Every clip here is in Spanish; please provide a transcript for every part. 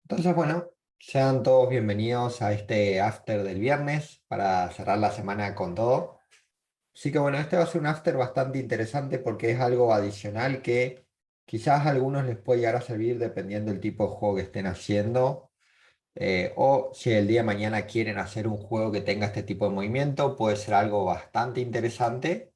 Entonces, bueno, sean todos bienvenidos a este after del viernes para cerrar la semana con todo. Así que bueno, este va a ser un after bastante interesante porque es algo adicional que quizás a algunos les puede llegar a servir dependiendo del tipo de juego que estén haciendo. O si el día de mañana quieren hacer un juego que tenga este tipo de movimiento, puede ser algo bastante interesante.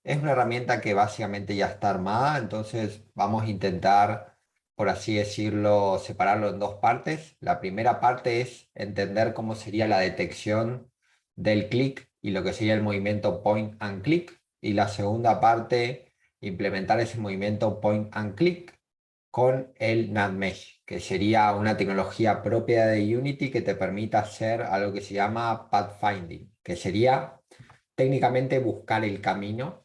Es una herramienta que básicamente ya está armada, entonces vamos a intentar, por así decirlo, separarlo en dos partes. La primera parte es entender cómo sería la detección del clic y lo que sería el movimiento point and click. Y la segunda parte, implementar ese movimiento point and click con el NameMesh, que sería una tecnología propia de Unity que te permite hacer algo que se llama pathfinding, que sería técnicamente buscar el camino.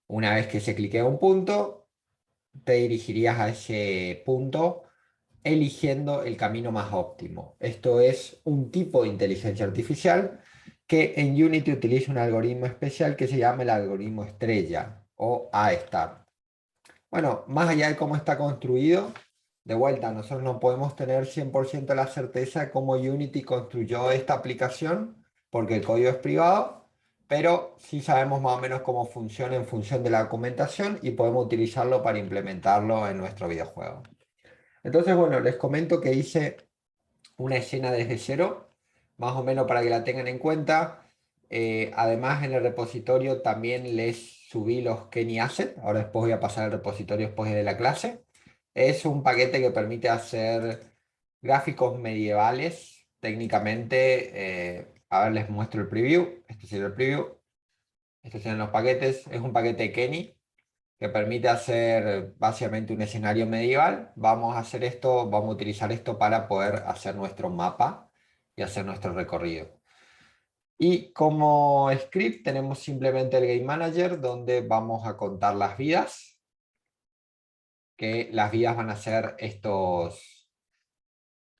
Una vez que se cliquea un punto, te dirigirías a ese punto eligiendo el camino más óptimo. Esto es un tipo de inteligencia artificial que en Unity utiliza un algoritmo especial que se llama el algoritmo estrella o A-star. Bueno, más allá de cómo está construido, de vuelta, nosotros no podemos tener 100% la certeza de cómo Unity construyó esta aplicación, porque el código es privado, pero sí sabemos más o menos cómo funciona en función de la documentación y podemos utilizarlo para implementarlo en nuestro videojuego. Entonces, bueno, les comento que hice una escena desde cero, más o menos para que la tengan en cuenta. Además, en el repositorio también les subí los Kenny Asset. Ahora después voy a pasar al repositorio después de la clase. Es un paquete que permite hacer gráficos medievales. Técnicamente, a ver, les muestro el preview. Este sería el preview. Estos serían los paquetes. Es un paquete Kenny que permite hacer básicamente un escenario medieval. Vamos a hacer esto, vamos a utilizar esto para poder hacer nuestro mapa y hacer nuestro recorrido. Y como script tenemos simplemente el Game Manager donde vamos a contar las vidas, que las vidas van a ser estos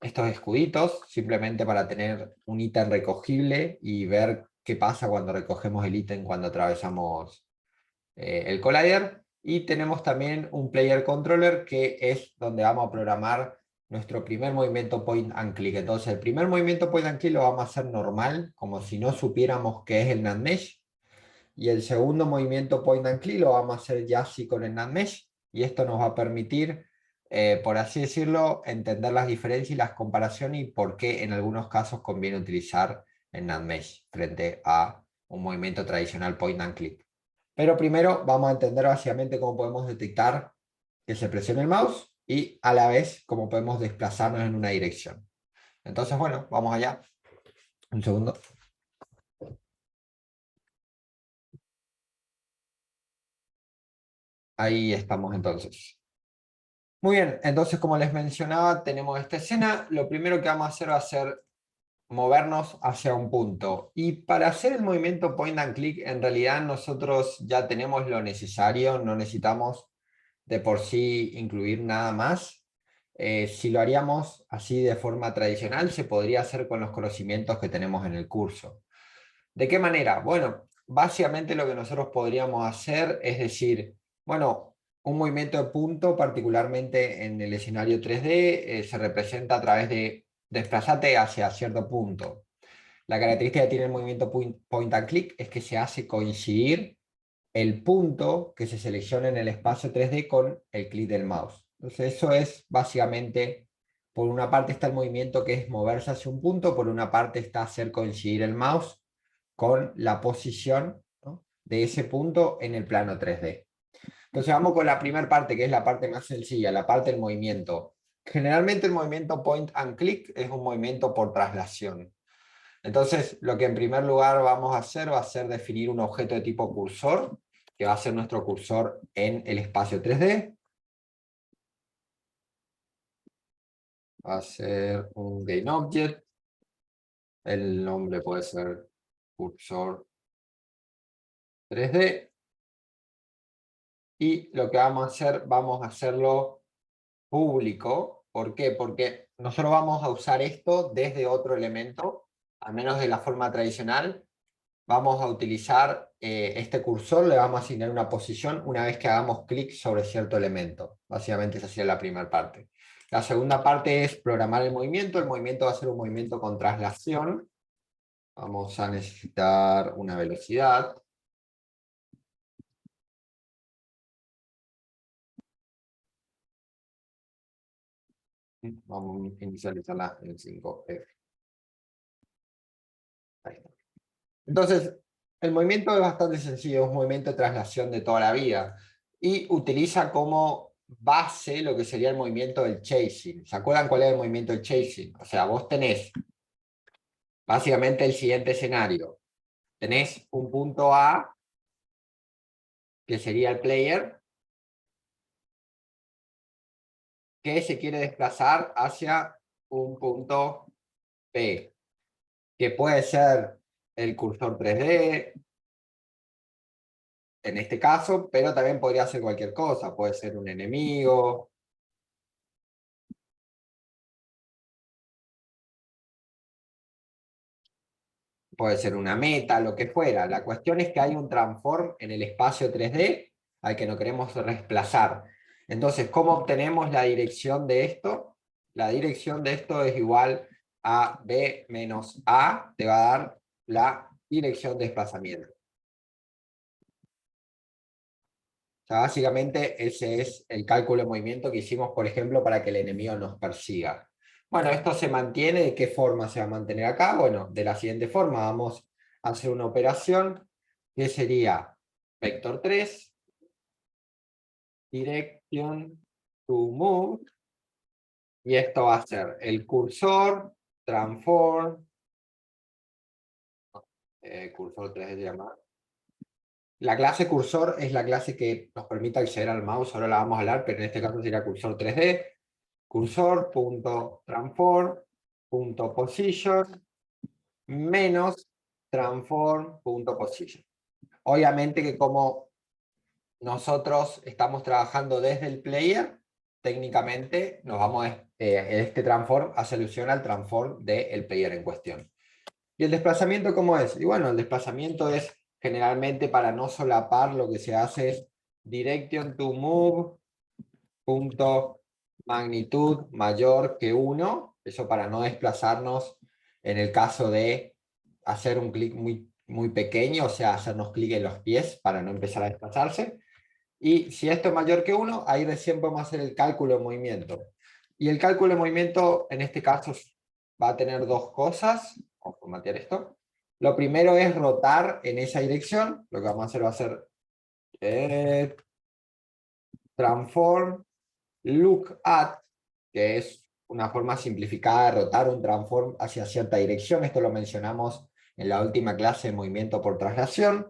escuditos, simplemente para tener un ítem recogible y ver qué pasa cuando recogemos el ítem cuando atravesamos el collider. Y tenemos también un player controller que es donde vamos a programar nuestro primer movimiento point and click. Entonces el primer movimiento point and click lo vamos a hacer normal, como si no supiéramos qué es el NandMesh. Y el segundo movimiento point and click lo vamos a hacer ya así con el NandMesh. Y esto nos va a permitir, por así decirlo, entender las diferencias y las comparaciones y por qué en algunos casos conviene utilizar el NandMesh frente a un movimiento tradicional point and click. Pero primero vamos a entender básicamente cómo podemos detectar que se presiona el mouse y a la vez cómo podemos desplazarnos en una dirección. Entonces, bueno, vamos allá. Un segundo. Ahí estamos entonces. Muy bien, entonces como les mencionaba, tenemos esta escena. Lo primero que vamos a hacer va a ser movernos hacia un punto. Y para hacer el movimiento point and click, en realidad nosotros ya tenemos lo necesario, no necesitamos de por sí incluir nada más. Si lo haríamos así de forma tradicional, se podría hacer con los conocimientos que tenemos en el curso. ¿De qué manera? Bueno, básicamente lo que nosotros podríamos hacer es decir, bueno, un movimiento de punto, particularmente en el escenario 3D, se representa a través de desplazarte hacia cierto punto. La característica que tiene el movimiento point and click es que se hace coincidir el punto que se selecciona en el espacio 3D con el clic del mouse. Entonces eso es básicamente, por una parte está el movimiento que es moverse hacia un punto, por una parte está hacer coincidir el mouse con la posición, ¿no?, de ese punto en el plano 3D. Entonces vamos con la primera parte, que es la parte más sencilla, la parte del movimiento. Generalmente el movimiento point and click es un movimiento por traslación. Entonces, lo que en primer lugar vamos a hacer va a ser definir un objeto de tipo cursor, que va a ser nuestro cursor en el espacio 3D. Va a ser un GameObject. El nombre puede ser cursor 3D. Y lo que vamos a hacerlo público. ¿Por qué? Porque nosotros vamos a usar esto desde otro elemento, al menos de la forma tradicional. Vamos a utilizar este cursor, le vamos a asignar una posición una vez que hagamos clic sobre cierto elemento. Básicamente esa sería la primera parte. La segunda parte es programar el movimiento. El movimiento va a ser un movimiento con traslación. Vamos a necesitar una velocidad. Vamos a inicializarla en 5F. Ahí está. Entonces, el movimiento es bastante sencillo, es un movimiento de traslación de toda la vida. Y utiliza como base lo que sería el movimiento del chasing. ¿Se acuerdan cuál es el movimiento del chasing? O sea, vos tenés básicamente el siguiente escenario. Tenés un punto A, que sería el player, que se quiere desplazar hacia un punto B, que puede ser el cursor 3D, en este caso, pero también podría ser cualquier cosa, puede ser un enemigo, puede ser una meta, lo que fuera. La cuestión es que hay un transform en el espacio 3D al que no queremos desplazar. Entonces, ¿cómo obtenemos la dirección de esto? La dirección de esto es igual a B menos A, te va a dar la dirección de desplazamiento. O sea, básicamente ese es el cálculo de movimiento que hicimos, por ejemplo, para que el enemigo nos persiga. Bueno, esto se mantiene. ¿De qué forma se va a mantener acá? Bueno, de la siguiente forma. Vamos a hacer una operación que sería vector 3, direction to move, y esto va a ser el cursor, transform, cursor 3 se llama. La clase cursor es la clase que nos permite acceder al mouse, ahora la vamos a hablar, pero en este caso sería cursor 3D, cursor.transform.position menos transform.position. Obviamente que como nosotros estamos trabajando desde el player, técnicamente nos vamos este transform a solucionar al transform del player en cuestión. ¿Y el desplazamiento cómo es? Y bueno, el desplazamiento es generalmente, para no solapar, lo que se hace es direction to move punto magnitud mayor que 1, eso para no desplazarnos en el caso de hacer un clic muy pequeño, o sea, hacernos clic en los pies para no empezar a desplazarse. Y si esto es mayor que 1, ahí recién podemos hacer el cálculo de movimiento. Y el cálculo de movimiento en este caso va a tener dos cosas. Vamos a formatear esto. Lo primero es rotar en esa dirección. Lo que vamos a hacer va a ser transform look at, que es una forma simplificada de rotar un transform hacia cierta dirección. Esto lo mencionamos en la última clase de movimiento por traslación.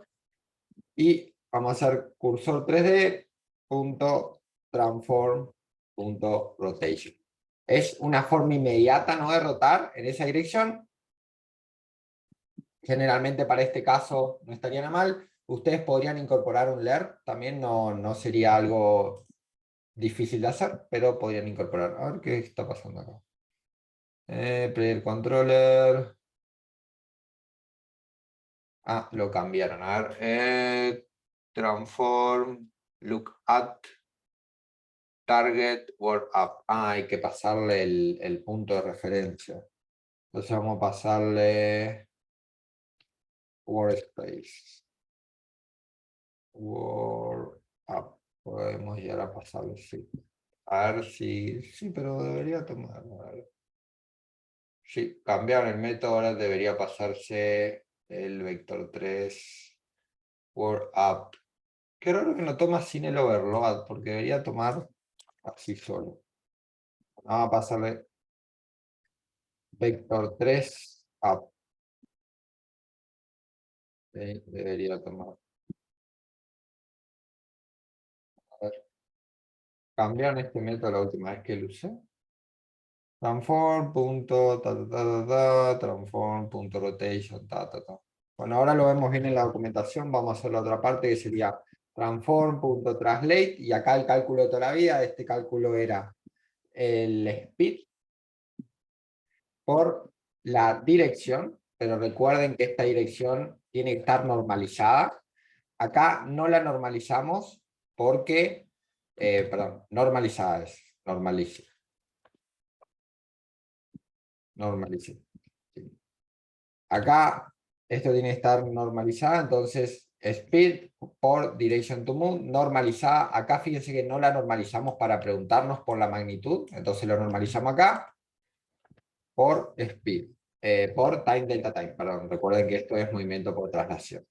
Y vamos a hacer cursor 3D punto transform punto rotation. Es una forma inmediata, ¿no?, de rotar en esa dirección. Generalmente para este caso no estaría nada mal. Ustedes podrían incorporar un LER, también no sería algo difícil de hacer, pero podrían incorporar. A ver qué está pasando acá. Player controller. Ah, lo cambiaron. A ver. Transform, look at, target, word up. Ah, hay que pasarle el punto de referencia. Entonces vamos a pasarle workspace. Word up. Podemos llegar a pasarle, sí. A ver si... Sí, pero debería tomar... A ver. Sí, cambiar el método, ahora debería pasarse el vector 3 word up. Qué raro que no toma sin el overload, porque debería tomar así solo. Vamos a pasarle vector 3 up. Debería tomar. A ver. Cambiaron este método la última vez que lo usé. Transform.transform.rotation. Bueno, ahora lo vemos bien en la documentación. Vamos a hacer la otra parte que sería transform.translate. Y acá el cálculo de toda la vida. Este cálculo era el speed por la dirección. Pero recuerden que esta dirección tiene que estar normalizada. Acá no la normalizamos porque, perdón, normalizada es, normaliza. Normalicé. Sí. Acá esto tiene que estar normalizada, entonces speed por direction to moon, normalizada. Acá fíjense que no la normalizamos para preguntarnos por la magnitud, entonces lo normalizamos acá por speed, por time delta time, perdón, recuerden que esto es movimiento por traslación.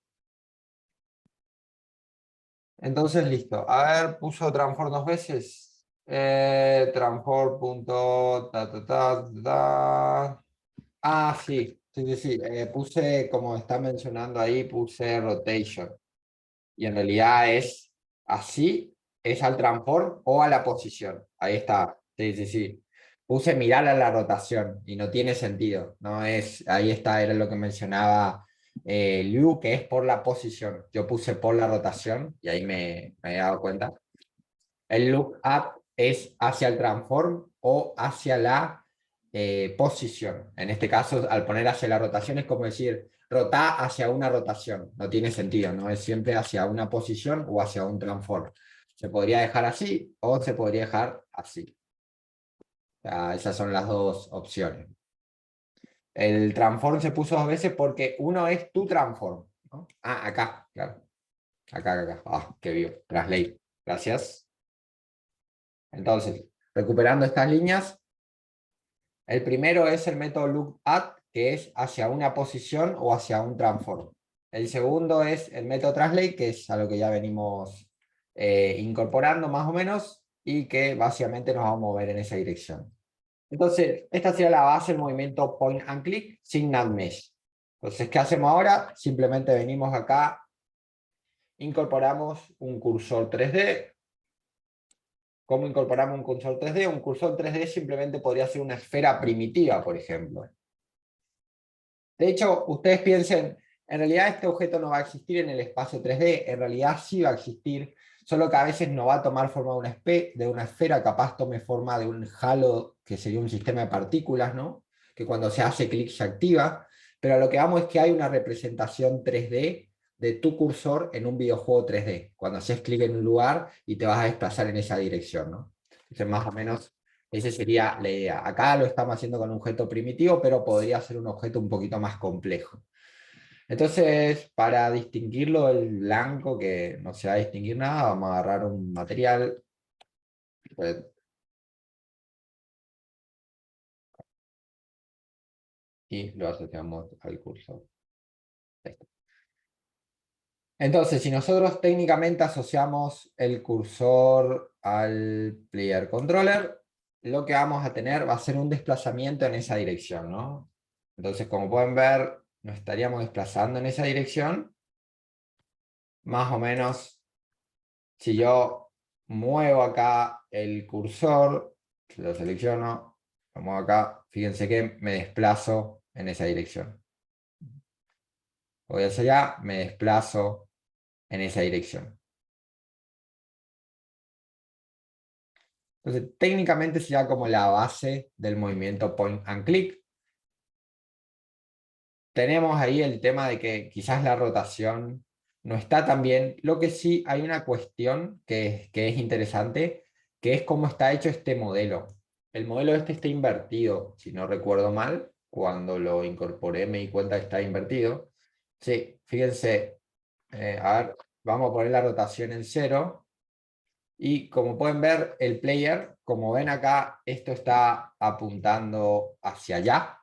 Entonces, listo. A ver, puso transform dos veces. Transform punto ta, ta, ta, ta. Ah, sí, sí, sí, sí. Puse, como está mencionando ahí, puse rotation. Y en realidad es así, es al transform o a la posición. Ahí está. Sí, sí, sí. Puse mirar a la rotación y no tiene sentido. No es, ahí está, era lo que mencionaba Liu, que es por la posición. Yo puse por la rotación y ahí me he dado cuenta. El look up es hacia el transform o hacia la posición. En este caso, al poner hacia la rotación es como decir, rota hacia una rotación. No tiene sentido, no es siempre hacia una posición o hacia un transform. Se podría dejar así o se podría dejar así. O sea, esas son las dos opciones. El transform se puso dos veces porque uno es tu transform, ¿no? Ah, acá, claro. Acá. Ah, qué bien. Translate. Gracias. Entonces, recuperando estas líneas, el primero es el método look at, que es hacia una posición o hacia un transform. El segundo es el método translate, que es a lo que ya venimos incorporando más o menos, y que básicamente nos vamos a mover en esa dirección. Entonces, esta sería la base del movimiento point and click sin NavMesh. Entonces, ¿qué hacemos ahora? Simplemente venimos acá, incorporamos un cursor 3D. ¿Cómo incorporamos un cursor 3D? Un cursor 3D simplemente podría ser una esfera primitiva, por ejemplo. De hecho, ustedes piensen, en realidad este objeto no va a existir en el espacio 3D, en realidad sí va a existir, solo que a veces no va a tomar forma de una esfera, capaz tome forma de un halo, que sería un sistema de partículas, ¿no? Que cuando se hace clic se activa, pero lo que vamos es que hay una representación 3D de tu cursor en un videojuego 3D, cuando haces clic en un lugar y te vas a desplazar en esa dirección, ¿no? Entonces, más o menos esa sería la idea. Acá lo estamos haciendo con un objeto primitivo, pero podría ser un objeto un poquito más complejo. Entonces, para distinguirlo del blanco, que no se va a distinguir nada, vamos a agarrar un material pues, y lo asociamos al cursor. Entonces, si nosotros técnicamente asociamos el cursor al player controller, lo que vamos a tener va a ser un desplazamiento en esa dirección, ¿no? Entonces, como pueden ver, nos estaríamos desplazando en esa dirección. Más o menos, si yo muevo acá el cursor, lo selecciono, lo muevo acá, fíjense que me desplazo en esa dirección. Voy hacia allá, me desplazo en esa dirección. Entonces, técnicamente sería como la base del movimiento point and click. Tenemos ahí el tema de que quizás la rotación no está tan bien. Lo que sí hay una cuestión que es interesante, que es cómo está hecho este modelo. El modelo este está invertido, si no recuerdo mal. Cuando lo incorporé me di cuenta que está invertido. Sí, fíjense, a ver, vamos a poner la rotación en 0. Y como pueden ver, el player, como ven acá, esto está apuntando hacia allá.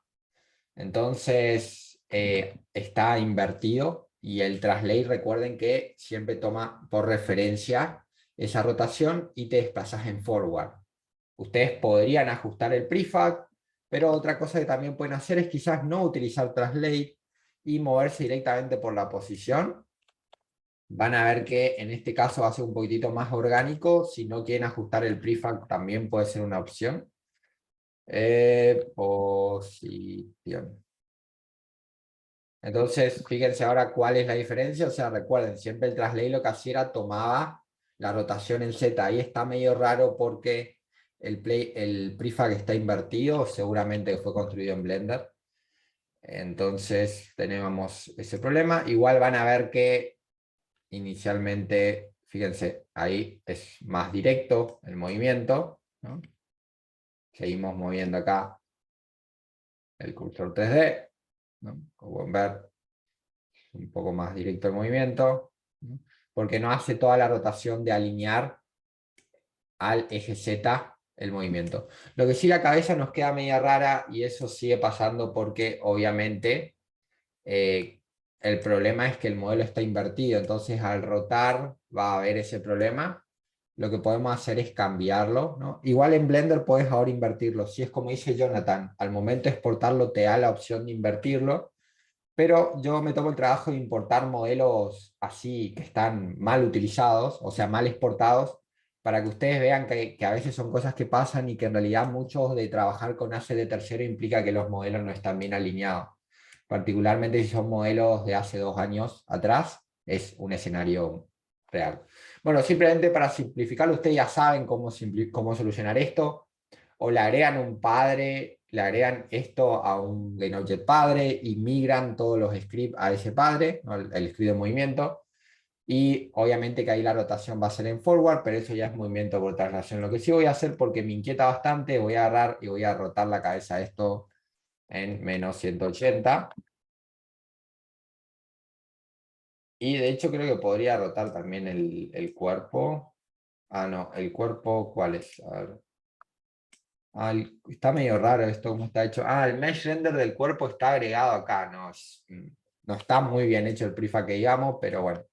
Entonces, está invertido y el translate, recuerden que siempre toma por referencia esa rotación y te desplazas en forward. Ustedes podrían ajustar el prefab, pero otra cosa que también pueden hacer es quizás no utilizar translate y moverse directamente por la posición. Van a ver que en este caso va a ser un poquitito más orgánico. Si no quieren ajustar el prefab, también puede ser una opción. Posición. Entonces, fíjense ahora cuál es la diferencia. O sea, recuerden, siempre el translate lo que hacía era tomaba la rotación en Z. Ahí está medio raro porque el prefab está invertido, seguramente fue construido en Blender. Entonces, tenemos ese problema. Igual van a ver que inicialmente, fíjense, ahí es más directo el movimiento, ¿no? Seguimos moviendo acá el cursor 3D, ¿no? Como pueden ver, un poco más directo el movimiento, ¿no? Porque no hace toda la rotación de alinear al eje Z el movimiento. Lo que sí, la cabeza nos queda media rara y eso sigue pasando porque obviamente el problema es que el modelo está invertido, entonces al rotar va a haber ese problema. Lo que podemos hacer es cambiarlo, ¿no? Igual en Blender puedes ahora invertirlo. Si es como dice Jonathan, al momento de exportarlo te da la opción de invertirlo, pero yo me tomo el trabajo de importar modelos así que están mal utilizados, o sea, mal exportados, para que ustedes vean que a veces son cosas que pasan y que en realidad muchos de trabajar con ACE de tercero implica que los modelos no están bien alineados. Particularmente si son modelos de hace 2 años atrás, es un escenario real. Bueno, simplemente para simplificarlo, ustedes ya saben cómo solucionar esto, o le agregan un padre, le agregan esto a un GameObject padre y migran todos los scripts a ese padre, ¿no? El script de movimiento, y obviamente que ahí la rotación va a ser en forward, pero eso ya es movimiento por traslación. Lo que sí voy a hacer, porque me inquieta bastante, voy a agarrar y voy a rotar la cabeza de esto en menos 180. Y de hecho creo que podría rotar también el cuerpo. Ah, no, el cuerpo, ¿cuál es? A ver. Ah, está medio raro esto, cómo está hecho. Ah, el mesh render del cuerpo está agregado acá. No, no está muy bien hecho el prefab que digamos, pero bueno.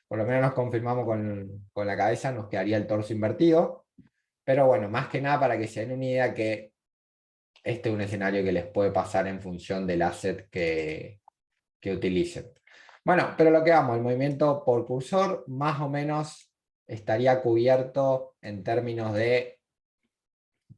Por lo menos nos confirmamos con la cabeza, nos quedaría el torso invertido. Pero bueno, más que nada para que se den una idea que este es un escenario que les puede pasar en función del asset que utilicen. Bueno, pero lo que vamos, el movimiento por cursor más o menos estaría cubierto en términos de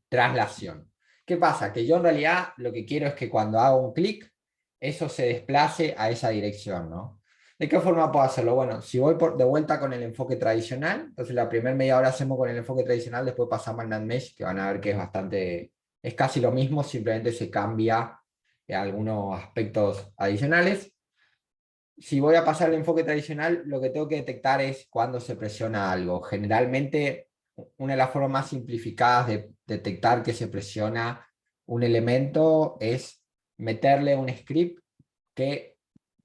traslación. ¿Qué pasa? Que yo en realidad lo que quiero es que cuando hago un clic, eso se desplace a esa dirección, ¿no? ¿De qué forma puedo hacerlo? Bueno, si voy de vuelta con el enfoque tradicional, entonces la primera media hora hacemos con el enfoque tradicional, después pasamos al NAND Mesh, que van a ver que es casi lo mismo, simplemente se cambia algunos aspectos adicionales. Si voy a pasar al enfoque tradicional, lo que tengo que detectar es cuando se presiona algo. Generalmente, una de las formas más simplificadas de detectar que se presiona un elemento es meterle un script que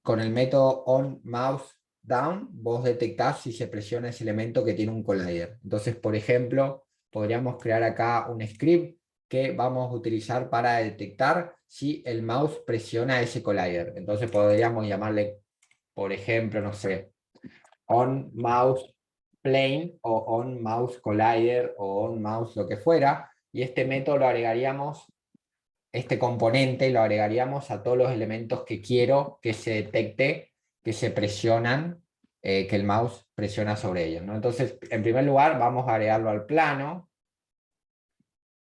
con el método onMouseDown vos detectás si se presiona ese elemento que tiene un collider. Entonces, por ejemplo, podríamos crear acá un script que vamos a utilizar para detectar si el mouse presiona ese collider. Entonces podríamos llamarle, por ejemplo, no sé, on mouse plane o on mouse collider o on mouse lo que fuera, y este método lo agregaríamos, este componente lo agregaríamos a todos los elementos que quiero que se detecte que se presionan, que el mouse presiona sobre ellos, ¿no? Entonces, en primer lugar, vamos a agregarlo al plano,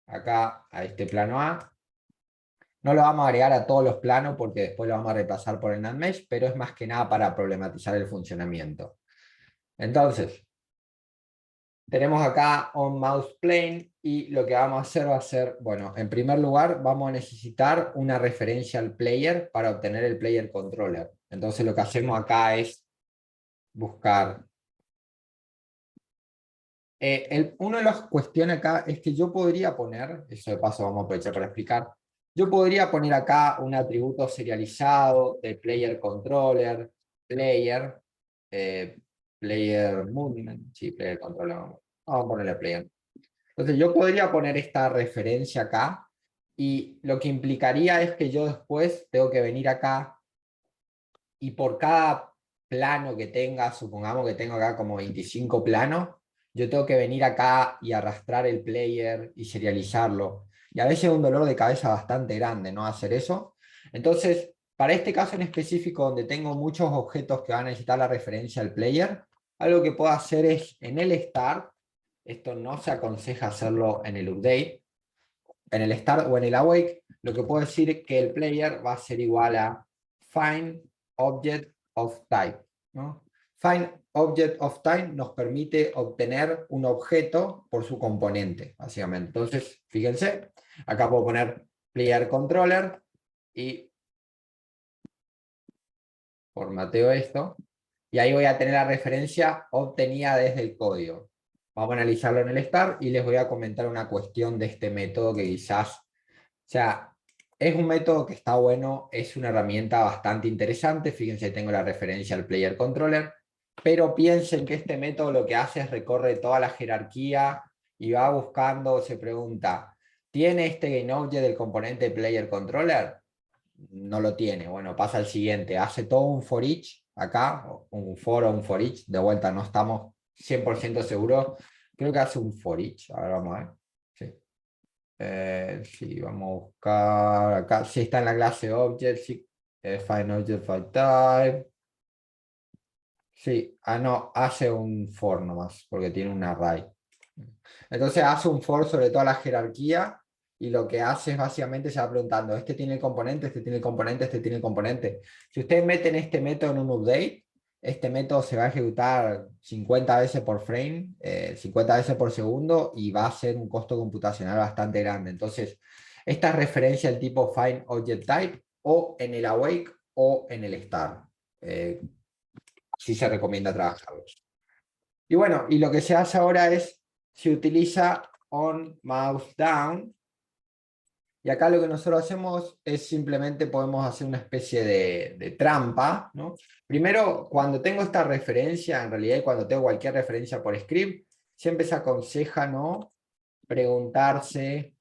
acá a este plano A. No lo vamos a agregar a todos los planos porque después lo vamos a reemplazar por el NAND Mesh, pero es más que nada para problematizar el funcionamiento. Entonces, tenemos acá on mouse plane y lo que vamos a hacer va a ser, bueno, en primer lugar vamos a necesitar una referencia al player para obtener el player controller. Entonces lo que hacemos acá es buscar. Una de las cuestiones acá es que yo podría poner, eso de paso vamos a aprovechar para explicar, yo podría poner acá un atributo serializado de player controller, player, eh, player movement, sí, player controller, vamos a ponerle player. Entonces yo podría poner esta referencia acá y lo que implicaría es que yo después tengo que venir acá y por cada plano que tenga, supongamos que tengo acá como 25 planos, yo tengo que venir acá y arrastrar el player y serializarlo. Y a veces es un dolor de cabeza bastante grande, ¿no? Hacer eso. Entonces, para este caso en específico, donde tengo muchos objetos que van a necesitar la referencia al player, algo que puedo hacer es en el start, esto no se aconseja hacerlo en el update, en el start o en el awake, lo que puedo decir es que el player va a ser igual a find object of type, ¿no? Find object of type nos permite obtener un objeto por su componente, básicamente. Entonces, fíjense, acá puedo poner player controller y formateo esto, y ahí voy a tener la referencia obtenida desde el código. Vamos a analizarlo en el start y les voy a comentar una cuestión de este método que quizás, o sea, Es un método que está bueno, es una herramienta bastante interesante. Fíjense, tengo la referencia al Player Controller, pero piensen que este método lo que hace es recorre toda la jerarquía y va buscando, se pregunta, ¿tiene este GameObject del componente Player Controller? No lo tiene. Bueno, pasa al siguiente, hace todo un for each acá, un for o un for each, de vuelta no estamos 100% seguros, creo que hace un for each, ahora vamos a ver. Sí. Sí, vamos a buscar acá, si está en la clase object, sí, find object, find type. Sí, no, hace un for nomás, porque tiene un array. Entonces hace un for sobre toda la jerarquía y lo que hace es básicamente se va preguntando, este tiene el componente, este tiene el componente, este tiene el componente. Si ustedes meten este método en un update, este método se va a ejecutar 50 veces por frame, 50 veces por segundo y va a ser un costo computacional bastante grande. Entonces, esta es referencia al tipo find object type o en el awake o en el start. Sí se recomienda trabajarlos. Y bueno, y lo que se hace ahora es, se utiliza on mouse down, y acá lo que nosotros hacemos es simplemente podemos hacer una especie de trampa, ¿no? Primero, cuando tengo esta referencia, en realidad cuando tengo cualquier referencia por script, siempre se aconseja, ¿no?, preguntarse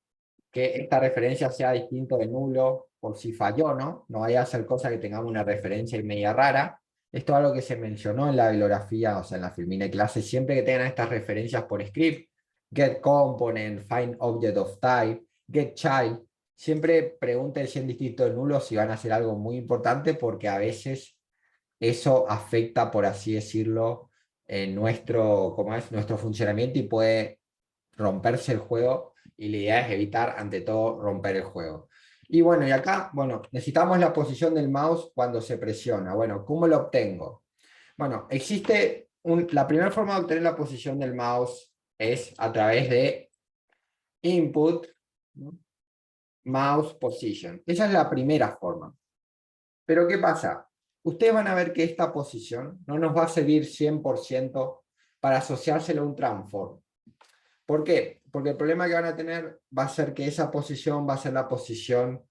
que esta referencia sea distinto de nulo, por si falló, ¿no? No vaya a ser cosa que tengamos una referencia y media rara. Esto es algo que se mencionó en la bibliografía, o sea, en la filmina de clase, siempre que tengan estas referencias por script, get component, find object of type, get child, siempre pregunten si es distinto de nulo, si van a hacer algo muy importante, porque a veces eso afecta, por así decirlo, en nuestro, ¿cómo es?, nuestro funcionamiento y puede romperse el juego y la idea es evitar ante todo romper el juego. Y bueno, y acá, bueno, necesitamos la posición del mouse cuando se presiona. Bueno, ¿cómo lo obtengo? Bueno, existe la primera forma de obtener la posición del mouse es a través de input, ¿no?, mouse position. Esa es la primera forma. Pero ¿qué pasa? Ustedes van a ver que esta posición no nos va a servir 100% para asociárselo a un transform. ¿Por qué? Porque el problema que van a tener va a ser que esa posición va a ser la posición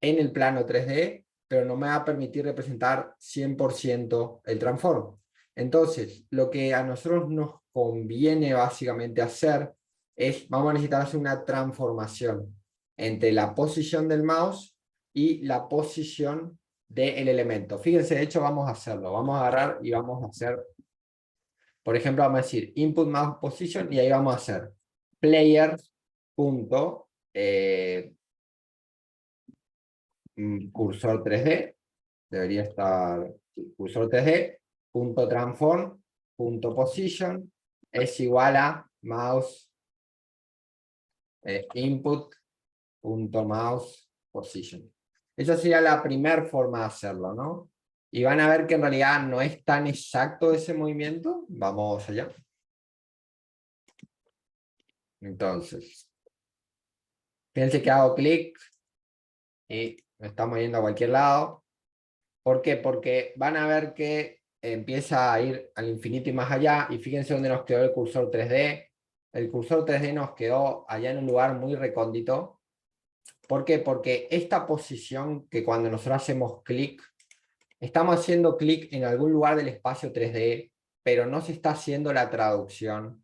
en el plano 3D, pero no me va a permitir representar 100% el transform. Entonces, lo que a nosotros nos conviene básicamente hacer es, vamos a necesitar hacer una transformación entre la posición del mouse y la posición del elemento. Fíjense, de hecho vamos a hacerlo. Vamos a agarrar y vamos a hacer, por ejemplo, vamos a decir input mouse position y ahí vamos a hacer player punto cursor 3D, debería estar cursor 3D, punto transform, punto position, es igual a mouse input, punto mouse position. Esa sería la primera forma de hacerlo, ¿no? Y van a ver que en realidad no es tan exacto ese movimiento. Vamos allá. Entonces, fíjense que hago clic y me estamos yendo a cualquier lado. ¿Por qué? Porque van a ver que empieza a ir al infinito y más allá, y fíjense dónde nos quedó el cursor 3D. El cursor 3D nos quedó allá en un lugar muy recóndito. ¿Por qué? Porque esta posición que cuando nosotros hacemos clic, estamos haciendo clic en algún lugar del espacio 3D, pero no se está haciendo la traducción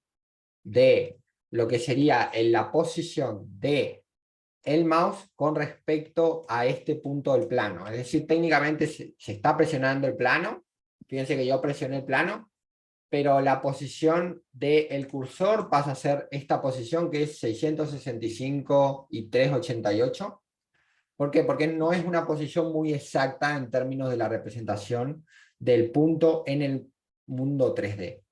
de lo que sería en la posición de el mouse con respecto a este punto del plano. Es decir, técnicamente se está presionando el plano. Fíjense que yo presioné el plano, pero la posición del cursor pasa a ser esta posición que es 665 y 388. ¿Por qué? Porque no es una posición muy exacta en términos de la representación del punto en el mundo 3D.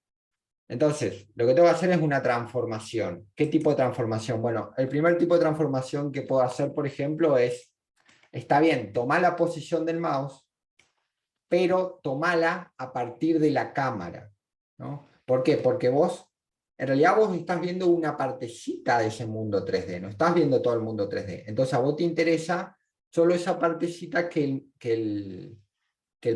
Entonces, lo que tengo que hacer es una transformación. ¿Qué tipo de transformación? Bueno, el primer tipo de transformación que puedo hacer, por ejemplo, es, está bien, tomar la posición del mouse, pero tomala a partir de la cámara, ¿no? ¿Por qué? Porque vos, en realidad vos estás viendo una partecita de ese mundo 3D, no estás viendo todo el mundo 3D. Entonces a vos te interesa solo esa partecita que el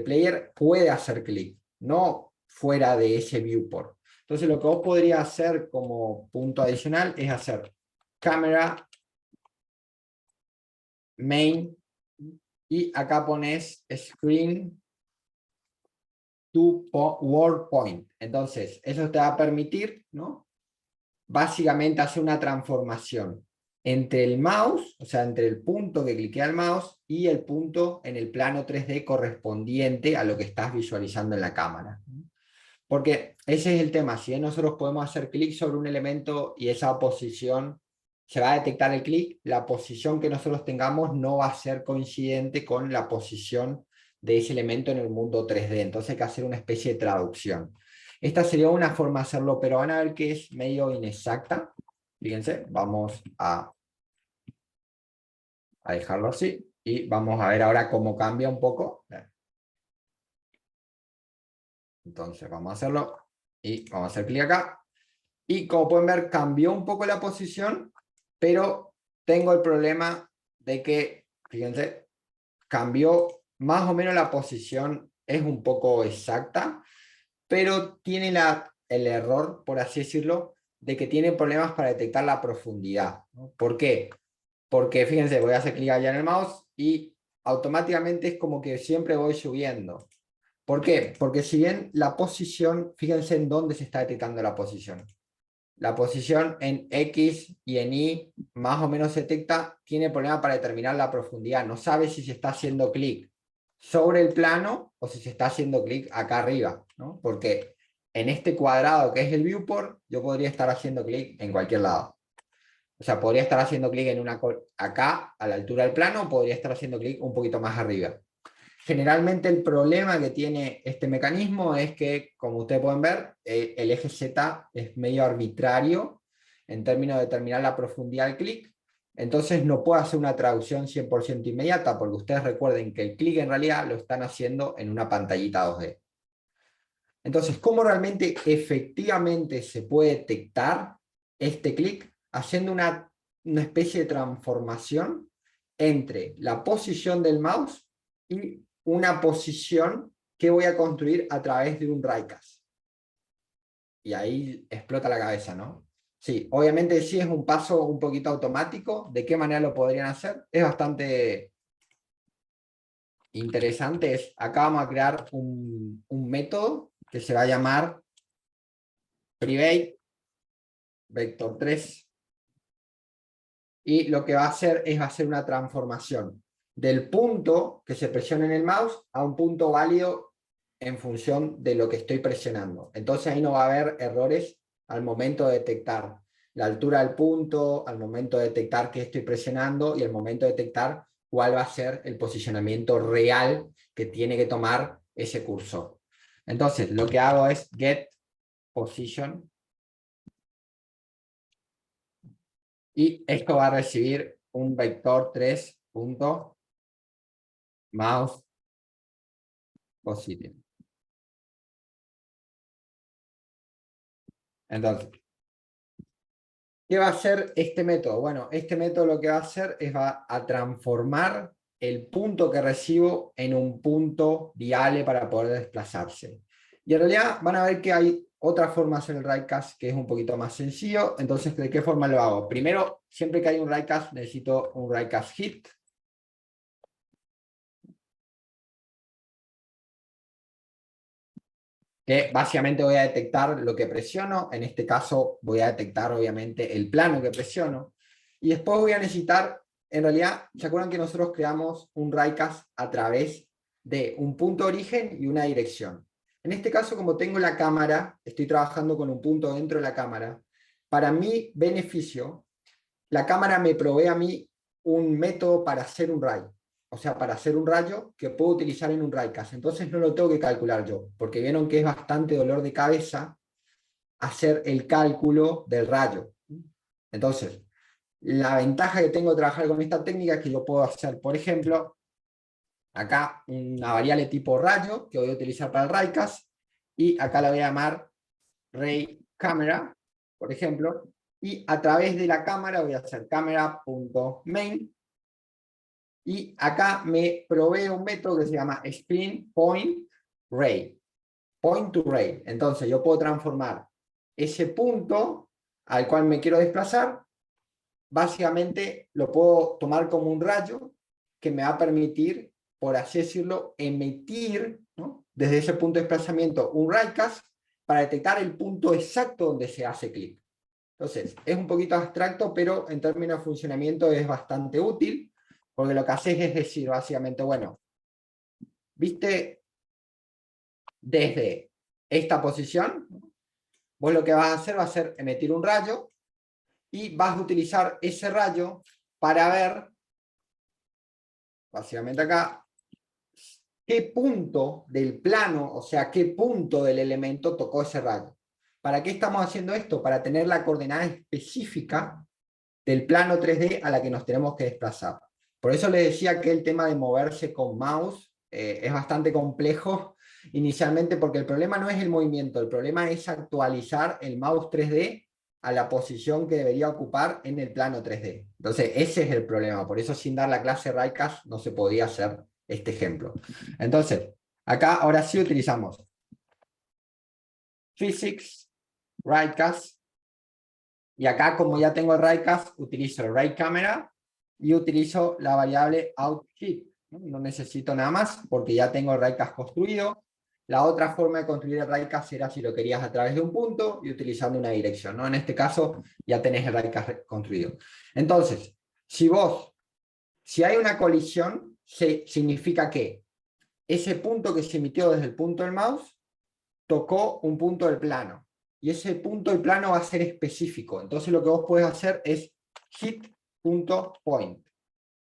player puede hacer clic, no fuera de ese viewport. Entonces lo que vos podrías hacer como punto adicional es hacer camera main y acá pones screen to word point. Entonces, eso te va a permitir, ¿no? Básicamente hacer una transformación entre el mouse, o sea, entre el punto que cliquea el mouse y el punto en el plano 3D correspondiente a lo que estás visualizando en la cámara. Porque ese es el tema, si bien nosotros podemos hacer clic sobre un elemento y esa posición, se va a detectar el clic, la posición que nosotros tengamos no va a ser coincidente con la posición de ese elemento en el mundo 3D, entonces hay que hacer una especie de traducción. Esta sería una forma de hacerlo, pero van a ver que es medio inexacta. Fíjense, vamos a dejarlo así y vamos a ver ahora cómo cambia un poco. Entonces vamos a hacerlo y vamos a hacer clic acá. Y como pueden ver, cambió un poco la posición, pero tengo el problema de que, fíjense, cambió más o menos la posición, es un poco exacta, pero tiene el error, por así decirlo, de que tiene problemas para detectar la profundidad, ¿no? ¿Por qué? Porque fíjense, voy a hacer clic allá en el mouse y automáticamente es como que siempre voy subiendo. ¿Por qué? Porque si bien la posición, fíjense en dónde se está detectando la posición. La posición en X y en Y más o menos se detecta, tiene problema para determinar la profundidad. No sabe si se está haciendo clic sobre el plano o si se está haciendo clic acá arriba, ¿no? Porque en este cuadrado que es el viewport, yo podría estar haciendo clic en cualquier lado. O sea, podría estar haciendo clic en acá, a la altura del plano, o podría estar haciendo clic un poquito más arriba. Generalmente el problema que tiene este mecanismo es que, como ustedes pueden ver, el eje Z es medio arbitrario en términos de determinar la profundidad del clic. Entonces no puedo hacer una traducción 100% inmediata, porque ustedes recuerden que el clic en realidad lo están haciendo en una pantallita 2D. Entonces, ¿cómo realmente efectivamente se puede detectar este clic? Haciendo una especie de transformación entre la posición del mouse y una posición que voy a construir a través de un raycast. Y ahí explota la cabeza, ¿no? Sí, obviamente sí es un paso un poquito automático. ¿De qué manera lo podrían hacer? Es bastante interesante. Acá vamos a crear un método que se va a llamar private vector 3, y lo que va a hacer es hacer una transformación del punto que se presiona en el mouse a un punto válido en función de lo que estoy presionando. Entonces ahí no va a haber errores al momento de detectar la altura del punto, al momento de detectar qué estoy presionando y al momento de detectar cuál va a ser el posicionamiento real que tiene que tomar ese cursor. Entonces lo que hago es get position, y esto va a recibir un vector 3 punto mouse position. Entonces, ¿qué va a hacer este método? Bueno, este método lo que va a hacer es va a transformar el punto que recibo en un punto viable para poder desplazarse. Y en realidad van a ver que hay otras formas de hacer el raycast que es un poquito más sencillo. Entonces, ¿de qué forma lo hago? Primero, siempre que hay un raycast necesito un raycast hit. Que básicamente voy a detectar lo que presiono, en este caso voy a detectar obviamente el plano que presiono, y después voy a necesitar, en realidad, ¿se acuerdan que nosotros creamos un raycast a través de un punto de origen y una dirección? En este caso, como tengo la cámara, estoy trabajando con un punto dentro de la cámara, para mi beneficio, la cámara me provee a mí un método para hacer un ray. O sea, para hacer un rayo que puedo utilizar en un raycast. Entonces no lo tengo que calcular yo, porque vieron que es bastante dolor de cabeza hacer el cálculo del rayo. Entonces, la ventaja que tengo de trabajar con esta técnica es que yo puedo hacer, por ejemplo, acá una variable tipo rayo que voy a utilizar para el raycast, y acá la voy a llamar ray camera, por ejemplo, y a través de la cámara voy a hacer camera.main, y acá me provee un método que se llama screen point ray, point to ray. Entonces yo puedo transformar ese punto al cual me quiero desplazar, básicamente lo puedo tomar como un rayo que me va a permitir por así decirlo, emitir, ¿no?, desde ese punto de desplazamiento un writecast para detectar el punto exacto donde se hace clic. Entonces, es un poquito abstracto, pero en términos de funcionamiento es bastante útil, porque lo que haces es decir, básicamente, bueno, ¿viste? Desde esta posición, vos lo que vas a hacer va a ser emitir un rayo, y vas a utilizar ese rayo para ver, básicamente acá, qué punto del plano, o sea, qué punto del elemento tocó ese rayo. ¿Para qué estamos haciendo esto? Para tener la coordenada específica del plano 3D a la que nos tenemos que desplazar. Por eso les decía que el tema de moverse con mouse es bastante complejo inicialmente, porque el problema no es el movimiento, el problema es actualizar el mouse 3D a la posición que debería ocupar en el plano 3D. Entonces ese es el problema, por eso sin dar la clase Raycast no se podía hacer este ejemplo. Entonces, acá ahora sí utilizamos Physics, Raycast, y acá, como ya tengo el Raycast, utilizo el Ray Camera y utilizo la variable OutHit. No necesito nada más porque ya tengo el Raycast construido. La otra forma de construir el Raycast era si lo querías a través de un punto y utilizando una dirección, ¿no? En este caso ya tenés el Raycast construido. Entonces, si hay una colisión, significa que ese punto que se emitió desde el punto del mouse tocó un punto del plano. Y ese punto del plano va a ser específico. Entonces lo que vos podés hacer es hit.point.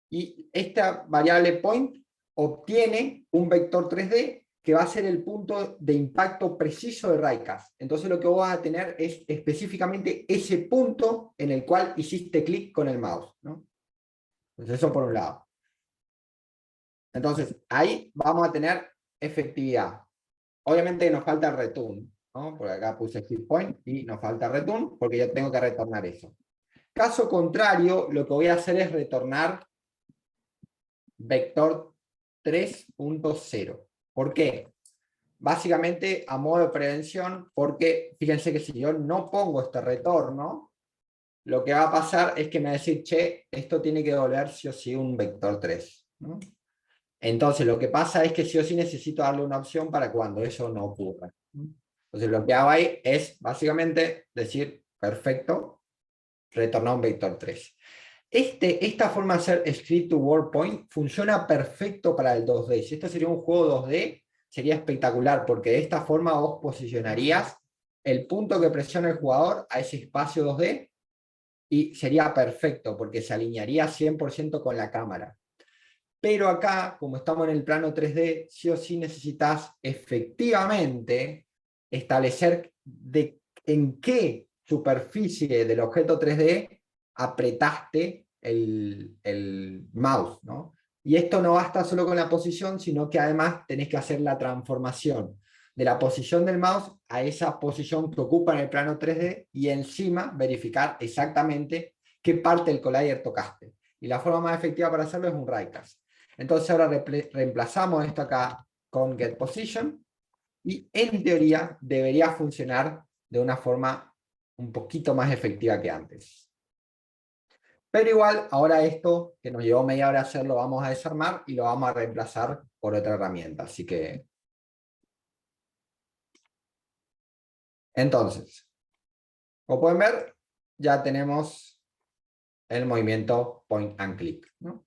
Y esta variable point obtiene un vector 3D que va a ser el punto de impacto preciso de Raycast. Entonces lo que vos vas a tener es específicamente ese punto en el cual hiciste clic con el mouse, ¿no? Entonces eso por un lado. Entonces ahí vamos a tener efectividad. Obviamente nos falta el return, ¿no? Porque acá puse hit point y nos falta return porque yo tengo que retornar eso. Caso contrario, lo que voy a hacer es retornar vector 3.0. ¿Por qué? Básicamente a modo de prevención, porque fíjense que si yo no pongo este retorno, lo que va a pasar es que me va a decir, che, esto tiene que devolver sí o sí un vector 3, ¿no? Entonces lo que pasa es que sí o sí necesito darle una opción para cuando eso no ocurra. Entonces lo que hago ahí es básicamente decir, perfecto, retornar un vector 3. Esta forma de hacer script to word point funciona perfecto para el 2D. Si esto sería un juego 2D, sería espectacular, porque de esta forma vos posicionarías el punto que presiona el jugador a ese espacio 2D y sería perfecto, porque se alinearía 100% con la cámara. Pero acá, como estamos en el plano 3D, sí o sí necesitas efectivamente establecer en qué superficie del objeto 3D apretaste el mouse, ¿no? Y esto no basta solo con la posición, sino que además tenés que hacer la transformación de la posición del mouse a esa posición que ocupa en el plano 3D y encima verificar exactamente qué parte del collider tocaste. Y la forma más efectiva para hacerlo es un Raycast. Entonces ahora reemplazamos esto acá con getPosition y en teoría debería funcionar de una forma un poquito más efectiva que antes. Pero igual, ahora esto que nos llevó media hora hacerlo, vamos a desarmar y lo vamos a reemplazar por otra herramienta. Así que... Entonces, como pueden ver, ya tenemos el movimiento point and click, ¿no?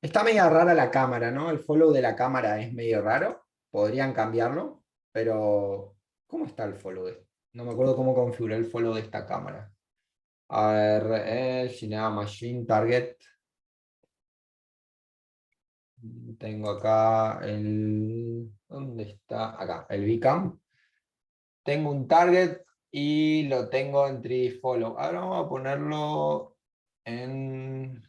Está medio rara la cámara, ¿no? El follow de la cámara es medio raro. Podrían cambiarlo, pero ¿cómo está el follow? No me acuerdo cómo configuré el follow de esta cámara. A ver, Cinema Machine Target. Tengo acá el... ¿Dónde está? Acá, el VCAM. Tengo un target y lo tengo en 3D follow. Ahora vamos a ponerlo en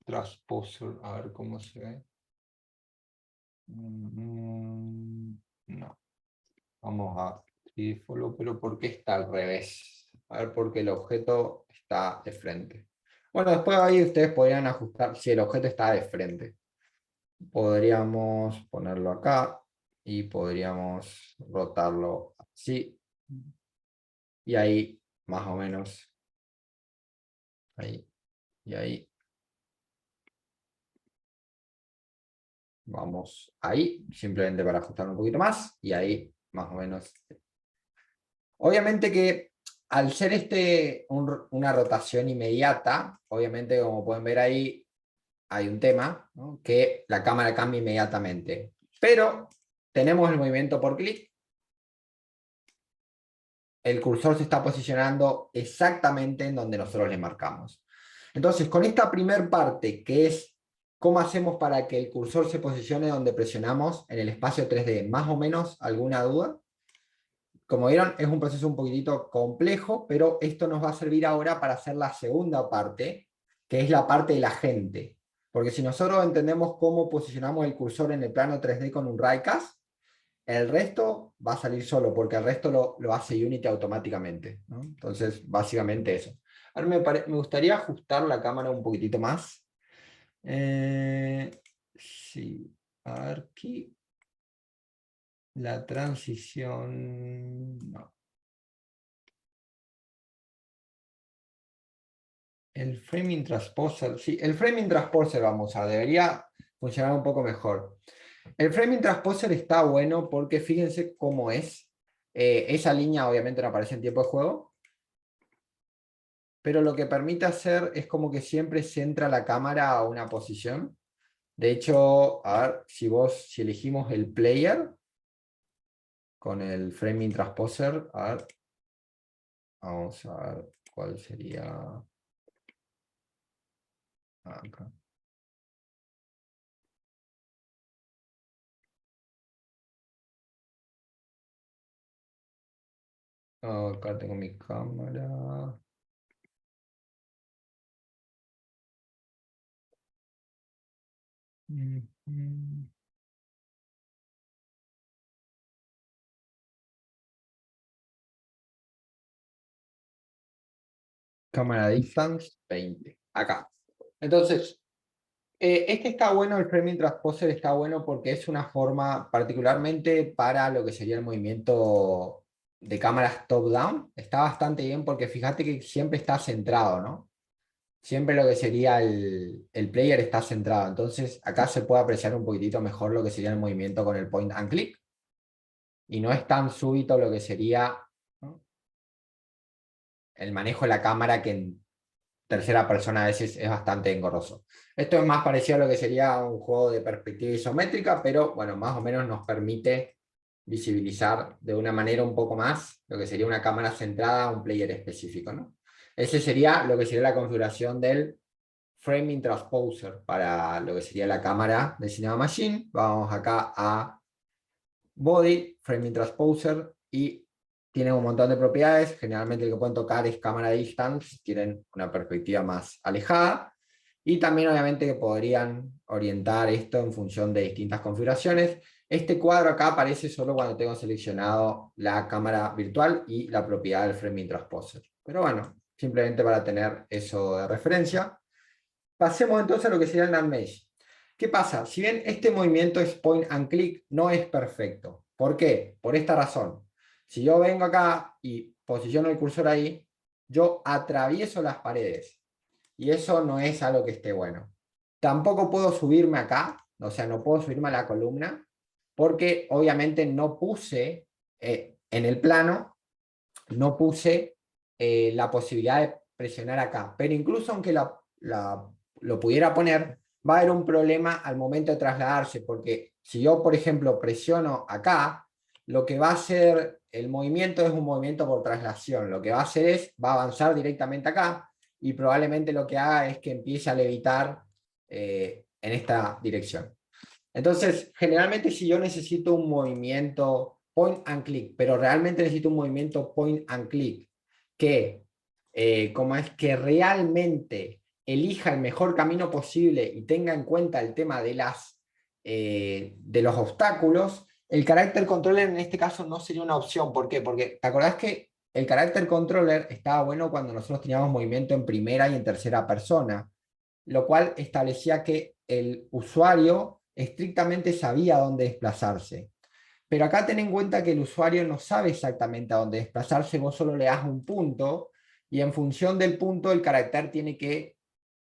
Transposer, a ver cómo se ve. No. Vamos a 3D follow, pero ¿por qué está al revés? A ver, porque el objeto está de frente. Bueno, después ahí ustedes podrían ajustar si el objeto está de frente. Podríamos ponerlo acá y podríamos rotarlo así. Y ahí, más o menos, ahí y ahí. Vamos ahí, simplemente para ajustar un poquito más, y ahí más o menos. Obviamente que al ser una rotación inmediata, obviamente como pueden ver ahí, hay un tema, ¿no? Que la cámara cambia inmediatamente. Pero tenemos el movimiento por clic, el cursor se está posicionando exactamente en donde nosotros le marcamos. Entonces, con esta primer parte, que es cómo hacemos para que el cursor se posicione donde presionamos en el espacio 3D, más o menos, ¿alguna duda? Como vieron, es un proceso un poquitito complejo, pero esto nos va a servir ahora para hacer la segunda parte, que es la parte de la gente. Porque si nosotros entendemos cómo posicionamos el cursor en el plano 3D con un Raycast, el resto va a salir solo, porque el resto lo hace Unity automáticamente, ¿no? Entonces, básicamente eso. Ahora me gustaría ajustar la cámara un poquitito más. Sí, a ver aquí. La transición... No. El framing transposer, sí, el framing transposer vamos a, debería funcionar un poco mejor. El framing transposer está bueno porque fíjense cómo es. Esa línea obviamente no aparece en tiempo de juego, pero lo que permite hacer es como que siempre centra la cámara a una posición. De hecho, a ver, si elegimos el player con el framing transposer, a ver, vamos a ver cuál sería acá. Acá tengo mi cámara. Ujú. Cámara distance 20. Acá. Entonces, este está bueno, el framing transposer está bueno porque es una forma, particularmente para lo que sería el movimiento de cámaras top-down, está bastante bien porque fíjate que siempre está centrado, ¿no? Siempre lo que sería el player está centrado. Entonces, acá se puede apreciar un poquitito mejor lo que sería el movimiento con el point and click. Y no es tan súbito lo que sería, ¿no?, el manejo de la cámara, que en tercera persona a veces es bastante engorroso. Esto es más parecido a lo que sería un juego de perspectiva isométrica, pero bueno, más o menos nos permite visibilizar de una manera un poco más lo que sería una cámara centrada a un player específico, ¿no? Ese sería lo que sería la configuración del framing transposer para lo que sería la cámara de Cinema Machine. Vamos acá a Body, Framing Transposer, y tienen un montón de propiedades. Generalmente el que pueden tocar es cámara distance, tienen una perspectiva más alejada. Y también obviamente que podrían orientar esto en función de distintas configuraciones. Este cuadro acá aparece solo cuando tengo seleccionado la cámara virtual y la propiedad del Framing Transposer. Pero bueno, simplemente para tener eso de referencia. Pasemos entonces a lo que sería el NAND Mesh. ¿Qué pasa? Si bien este movimiento es point and click, no es perfecto. ¿Por qué? Por esta razón. Si yo vengo acá y posiciono el cursor ahí, yo atravieso las paredes. Y eso no es algo que esté bueno. Tampoco puedo subirme acá, o sea, no puedo subirme a la columna, porque obviamente no puse en el plano, no puse la posibilidad de presionar acá. Pero incluso aunque lo pudiera poner, va a haber un problema al momento de trasladarse, porque si yo, por ejemplo, presiono acá, lo que va a hacer el movimiento es un movimiento por traslación. Lo que va a hacer va a avanzar directamente acá, y probablemente lo que haga es que empiece a levitar en esta dirección. Entonces, generalmente si yo necesito un movimiento point and click, pero realmente necesito un movimiento point and click que, como es que realmente elija el mejor camino posible y tenga en cuenta el tema de los obstáculos, el character controller en este caso no sería una opción. ¿Por qué? Porque te acordás que el character controller estaba bueno cuando nosotros teníamos movimiento en primera y en tercera persona, lo cual establecía que el usuario estrictamente sabía dónde desplazarse. Pero acá ten en cuenta que el usuario no sabe exactamente a dónde desplazarse, vos solo le das un punto, y en función del punto el carácter tiene que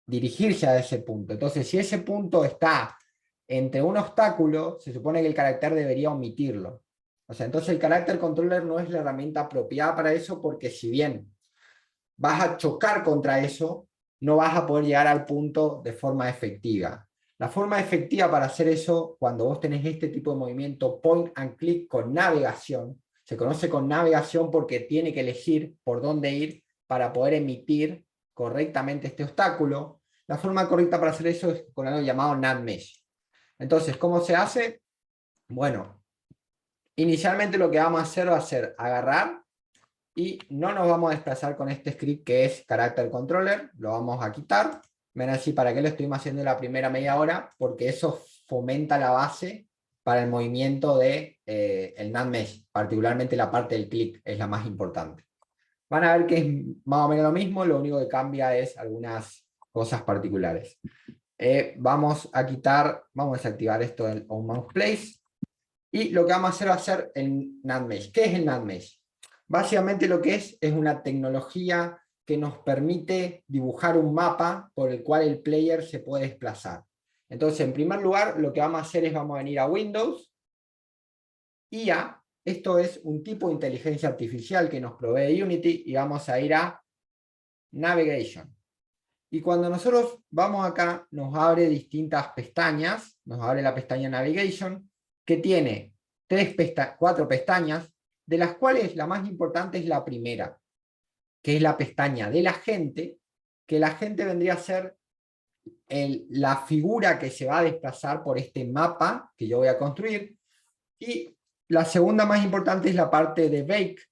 dirigirse a ese punto. Entonces, si ese punto está entre un obstáculo, se supone que el carácter debería omitirlo. O sea, entonces el character controller no es la herramienta apropiada para eso, porque si bien vas a chocar contra eso, no vas a poder llegar al punto de forma efectiva. La forma efectiva para hacer eso, cuando vos tenés este tipo de movimiento point and click con navegación, se conoce con navegación porque tiene que elegir por dónde ir para poder emitir correctamente este obstáculo. La forma correcta para hacer eso es con algo llamado NAT Mesh. Entonces, ¿cómo se hace? Bueno, inicialmente lo que vamos a hacer va a ser agarrar y no nos vamos a desplazar con este script que es character controller, lo vamos a quitar. Ven así, ¿para qué lo estuvimos haciendo la primera media hora? Porque eso fomenta la base para el movimiento de el NAND Mesh, particularmente la parte del click es la más importante. Van a ver que es más o menos lo mismo, lo único que cambia es algunas cosas particulares. Vamos a quitar, vamos a desactivar esto del On Mouse Place, y lo que vamos a hacer va a ser el NAND Mesh. ¿Qué es el NAND Mesh? Básicamente lo que es una tecnología que nos permite dibujar un mapa por el cual el player se puede desplazar. Entonces, en primer lugar, lo que vamos a hacer es vamos a venir a Windows, IA, esto es un tipo de inteligencia artificial que nos provee Unity, y vamos a ir a Navigation. Y cuando nosotros vamos acá, nos abre distintas pestañas, nos abre la pestaña Navigation, que tiene 4 pestañas, de las cuales la más importante es la primera, que es la pestaña de la gente, que la gente vendría a ser la figura que se va a desplazar por este mapa que yo voy a construir, y la segunda más importante es la parte de Bake,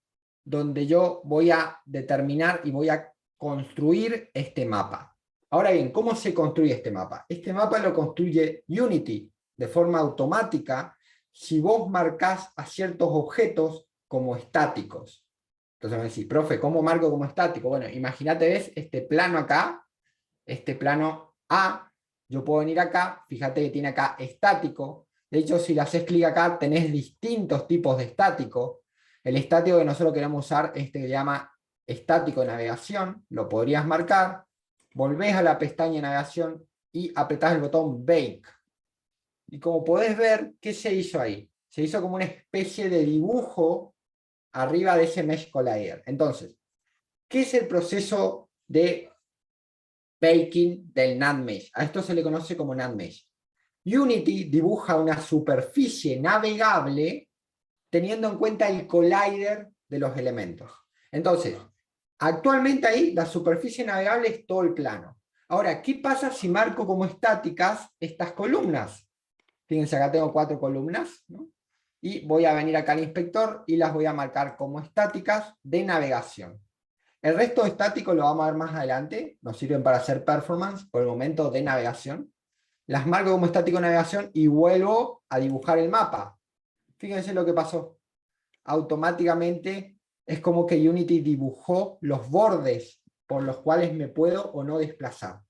donde yo voy a determinar y voy a construir este mapa. Ahora bien, ¿cómo se construye este mapa? Este mapa lo construye Unity de forma automática si vos marcás a ciertos objetos como estáticos. Entonces me decís, profe, ¿cómo marco como estático? Bueno, imagínate, ves este plano acá, este plano A, yo puedo venir acá, fíjate que tiene acá estático. De hecho, si le haces clic acá, tenés distintos tipos de estático. El estático que nosotros queremos usar, este que se llama estático de navegación, lo podrías marcar, volvés a la pestaña de navegación y apretás el botón Bake. Y como podés ver, ¿qué se hizo ahí? Se hizo como una especie de dibujo arriba de ese Mesh Collider. Entonces, ¿qué es el proceso de baking del NAND Mesh? A esto se le conoce como NAND Mesh. Unity dibuja una superficie navegable teniendo en cuenta el collider de los elementos. Entonces, actualmente ahí la superficie navegable es todo el plano. Ahora, ¿qué pasa si marco como estáticas estas columnas? Fíjense, acá tengo 4 columnas, ¿no? Y voy a venir acá al inspector y las voy a marcar como estáticas de navegación. El resto estático lo vamos a ver más adelante, nos sirven para hacer performance por el momento de navegación. Las marco como estático de navegación y vuelvo a dibujar el mapa. Fíjense lo que pasó. Automáticamente es como que Unity dibujó los bordes por los cuales me puedo o no desplazar.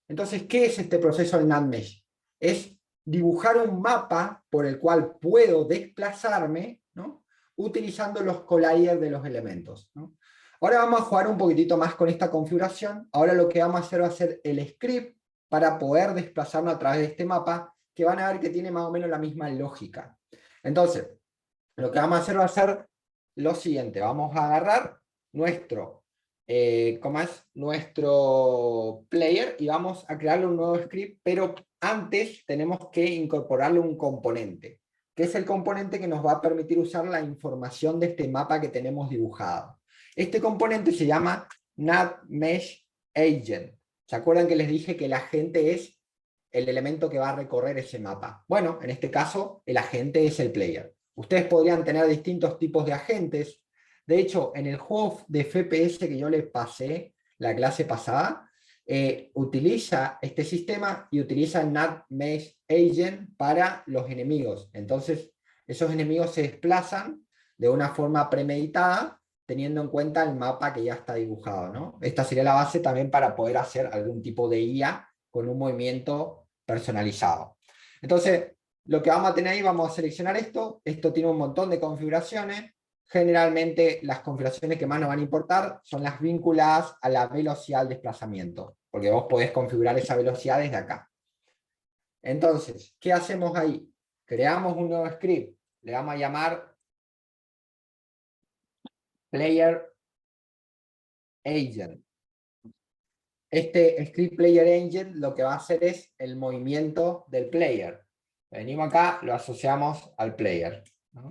Entonces, ¿qué es este proceso del NAND Mesh? Es dibujar un mapa por el cual puedo desplazarme, ¿no?, utilizando los colliders de los elementos, ¿no? Ahora vamos a jugar un poquitito más con esta configuración. Ahora lo que vamos a hacer va a ser el script para poder desplazarnos a través de este mapa, que van a ver que tiene más o menos la misma lógica. Entonces, lo que vamos a hacer va a ser lo siguiente. Vamos a agarrar nuestro, nuestro player y vamos a crearle un nuevo script, pero antes tenemos que incorporarle un componente, que es el componente que nos va a permitir usar la información de este mapa que tenemos dibujado. Este componente se llama NAT Mesh Agent. ¿Se acuerdan que les dije que el agente es el elemento que va a recorrer ese mapa? Bueno, en este caso, el agente es el player. Ustedes podrían tener distintos tipos de agentes. De hecho, en el juego de FPS que yo les pasé la clase pasada, utiliza este sistema y utiliza el NAT Mesh Agent para los enemigos. Entonces, esos enemigos se desplazan de una forma premeditada, teniendo en cuenta el mapa que ya está dibujado, ¿no? Esta sería la base también para poder hacer algún tipo de IA con un movimiento personalizado. Entonces, lo que vamos a tener ahí, vamos a seleccionar esto. Esto tiene un montón de configuraciones. Generalmente las configuraciones que más nos van a importar son las vinculadas a la velocidad del desplazamiento, porque vos podés configurar esa velocidad desde acá. Entonces, ¿qué hacemos ahí? Creamos un nuevo script, le vamos a llamar player agent. Este script player agent lo que va a hacer es el movimiento del player. Venimos acá, lo asociamos al player, ¿no?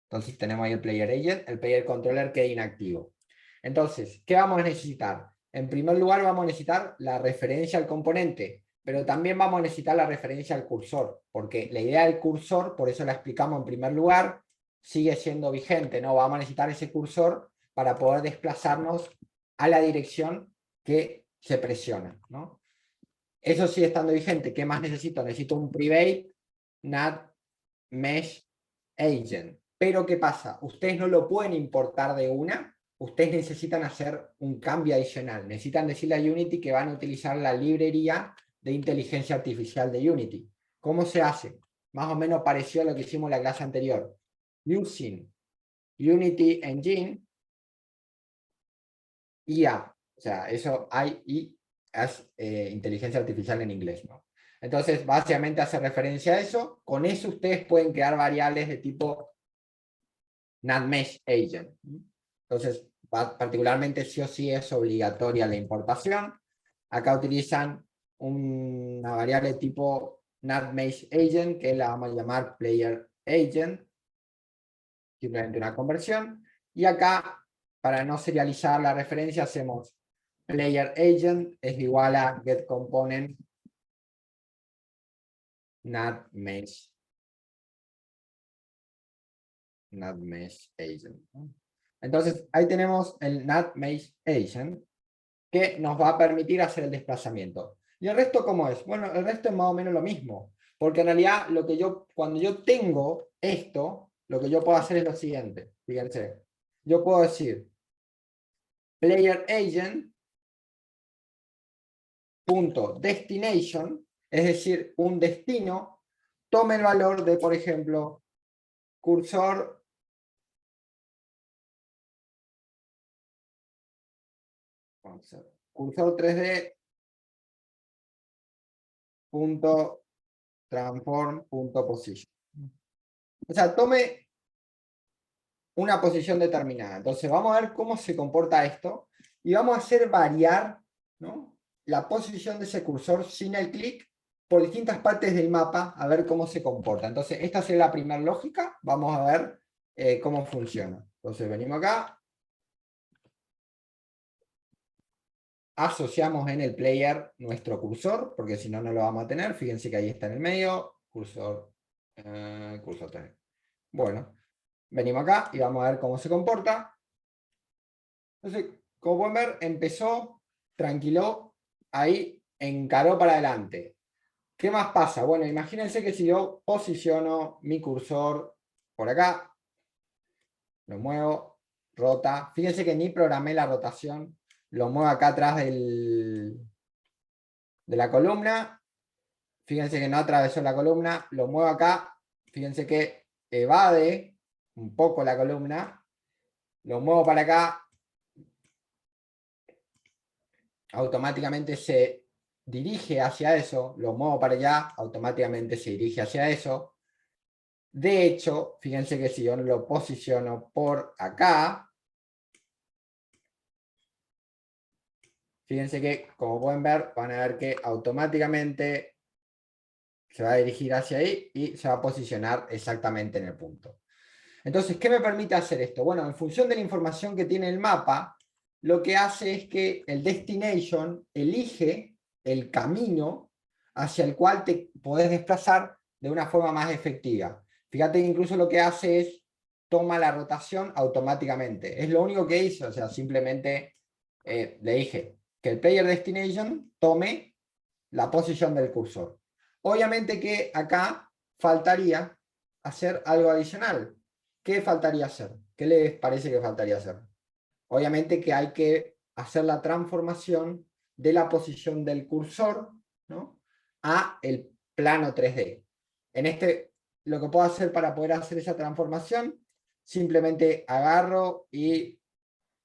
Entonces tenemos ahí el player agent, el player controller queda inactivo. Entonces, ¿qué vamos a necesitar? En primer lugar vamos a necesitar la referencia al componente, pero también vamos a necesitar la referencia al cursor, porque la idea del cursor, por eso la explicamos en primer lugar, sigue siendo vigente, ¿no? Vamos a necesitar ese cursor para poder desplazarnos a la dirección que se presiona, ¿no? Eso sigue estando vigente. ¿Qué más necesito? Necesito un private NAT mesh agent. Pero ¿qué pasa? Ustedes no lo pueden importar de una, ustedes necesitan hacer un cambio adicional. Necesitan decirle a Unity que van a utilizar la librería de inteligencia artificial de Unity. ¿Cómo se hace? Más o menos pareció a lo que hicimos en la clase anterior. Using Unity Engine IA. O sea, eso AI es inteligencia artificial en inglés, ¿no? Entonces, básicamente hace referencia a eso. Con eso ustedes pueden crear variables de tipo NatMesh Agent. Entonces, particularmente sí o sí es obligatoria la importación. Acá utilizan una variable tipo NatMesh Agent, que la vamos a llamar Player Agent, simplemente una conversión. Y acá, para no serializar la referencia, hacemos Player Agent es igual a getComponent NatMesh Agent. Entonces, ahí tenemos el NatMesh Agent, que nos va a permitir hacer el desplazamiento. ¿Y el resto cómo es? Bueno, el resto es más o menos lo mismo, porque en realidad cuando yo tengo esto, lo que yo puedo hacer es lo siguiente, fíjense, yo puedo decir player agent punto destination, es decir, un destino, tome el valor de, por ejemplo, cursor cursor 3D punto transform punto position. O sea, tome una posición determinada. Entonces vamos a ver cómo se comporta esto y vamos a hacer variar, ¿no?, la posición de ese cursor sin el clic por distintas partes del mapa a ver cómo se comporta. Entonces esta sería la primera lógica. Vamos a ver cómo funciona. Entonces venimos acá. Asociamos en el player nuestro cursor, porque si no, no lo vamos a tener. Fíjense que ahí está en el medio, cursor 3. Bueno, venimos acá y vamos a ver cómo se comporta. Entonces, como pueden ver, empezó tranquilo, ahí encaró para adelante. ¿Qué más pasa? Bueno, imagínense que si yo posiciono mi cursor por acá, lo muevo, rota. Fíjense que ni programé la rotación, lo muevo acá atrás de la columna. Fíjense que no atravesó la columna, lo muevo acá. Fíjense que evade un poco la columna, lo muevo para acá, automáticamente se dirige hacia eso, lo muevo para allá, automáticamente se dirige hacia eso. De hecho, fíjense que si yo lo posiciono por acá, fíjense que, como pueden ver, van a ver que automáticamente se va a dirigir hacia ahí y se va a posicionar exactamente en el punto. Entonces, ¿qué me permite hacer esto? Bueno, en función de la información que tiene el mapa, lo que hace es que el destination elige el camino hacia el cual te podés desplazar de una forma más efectiva. Fíjate que incluso lo que hace es toma la rotación automáticamente. Es lo único que hizo, o sea, simplemente le dije que el player destination tome la posición del cursor. Obviamente que acá faltaría hacer algo adicional. ¿Qué faltaría hacer? ¿Qué les parece que faltaría hacer? Obviamente que hay que hacer la transformación de la posición del cursor, ¿no?, a el plano 3D. En este, lo que puedo hacer para poder hacer esa transformación, simplemente agarro y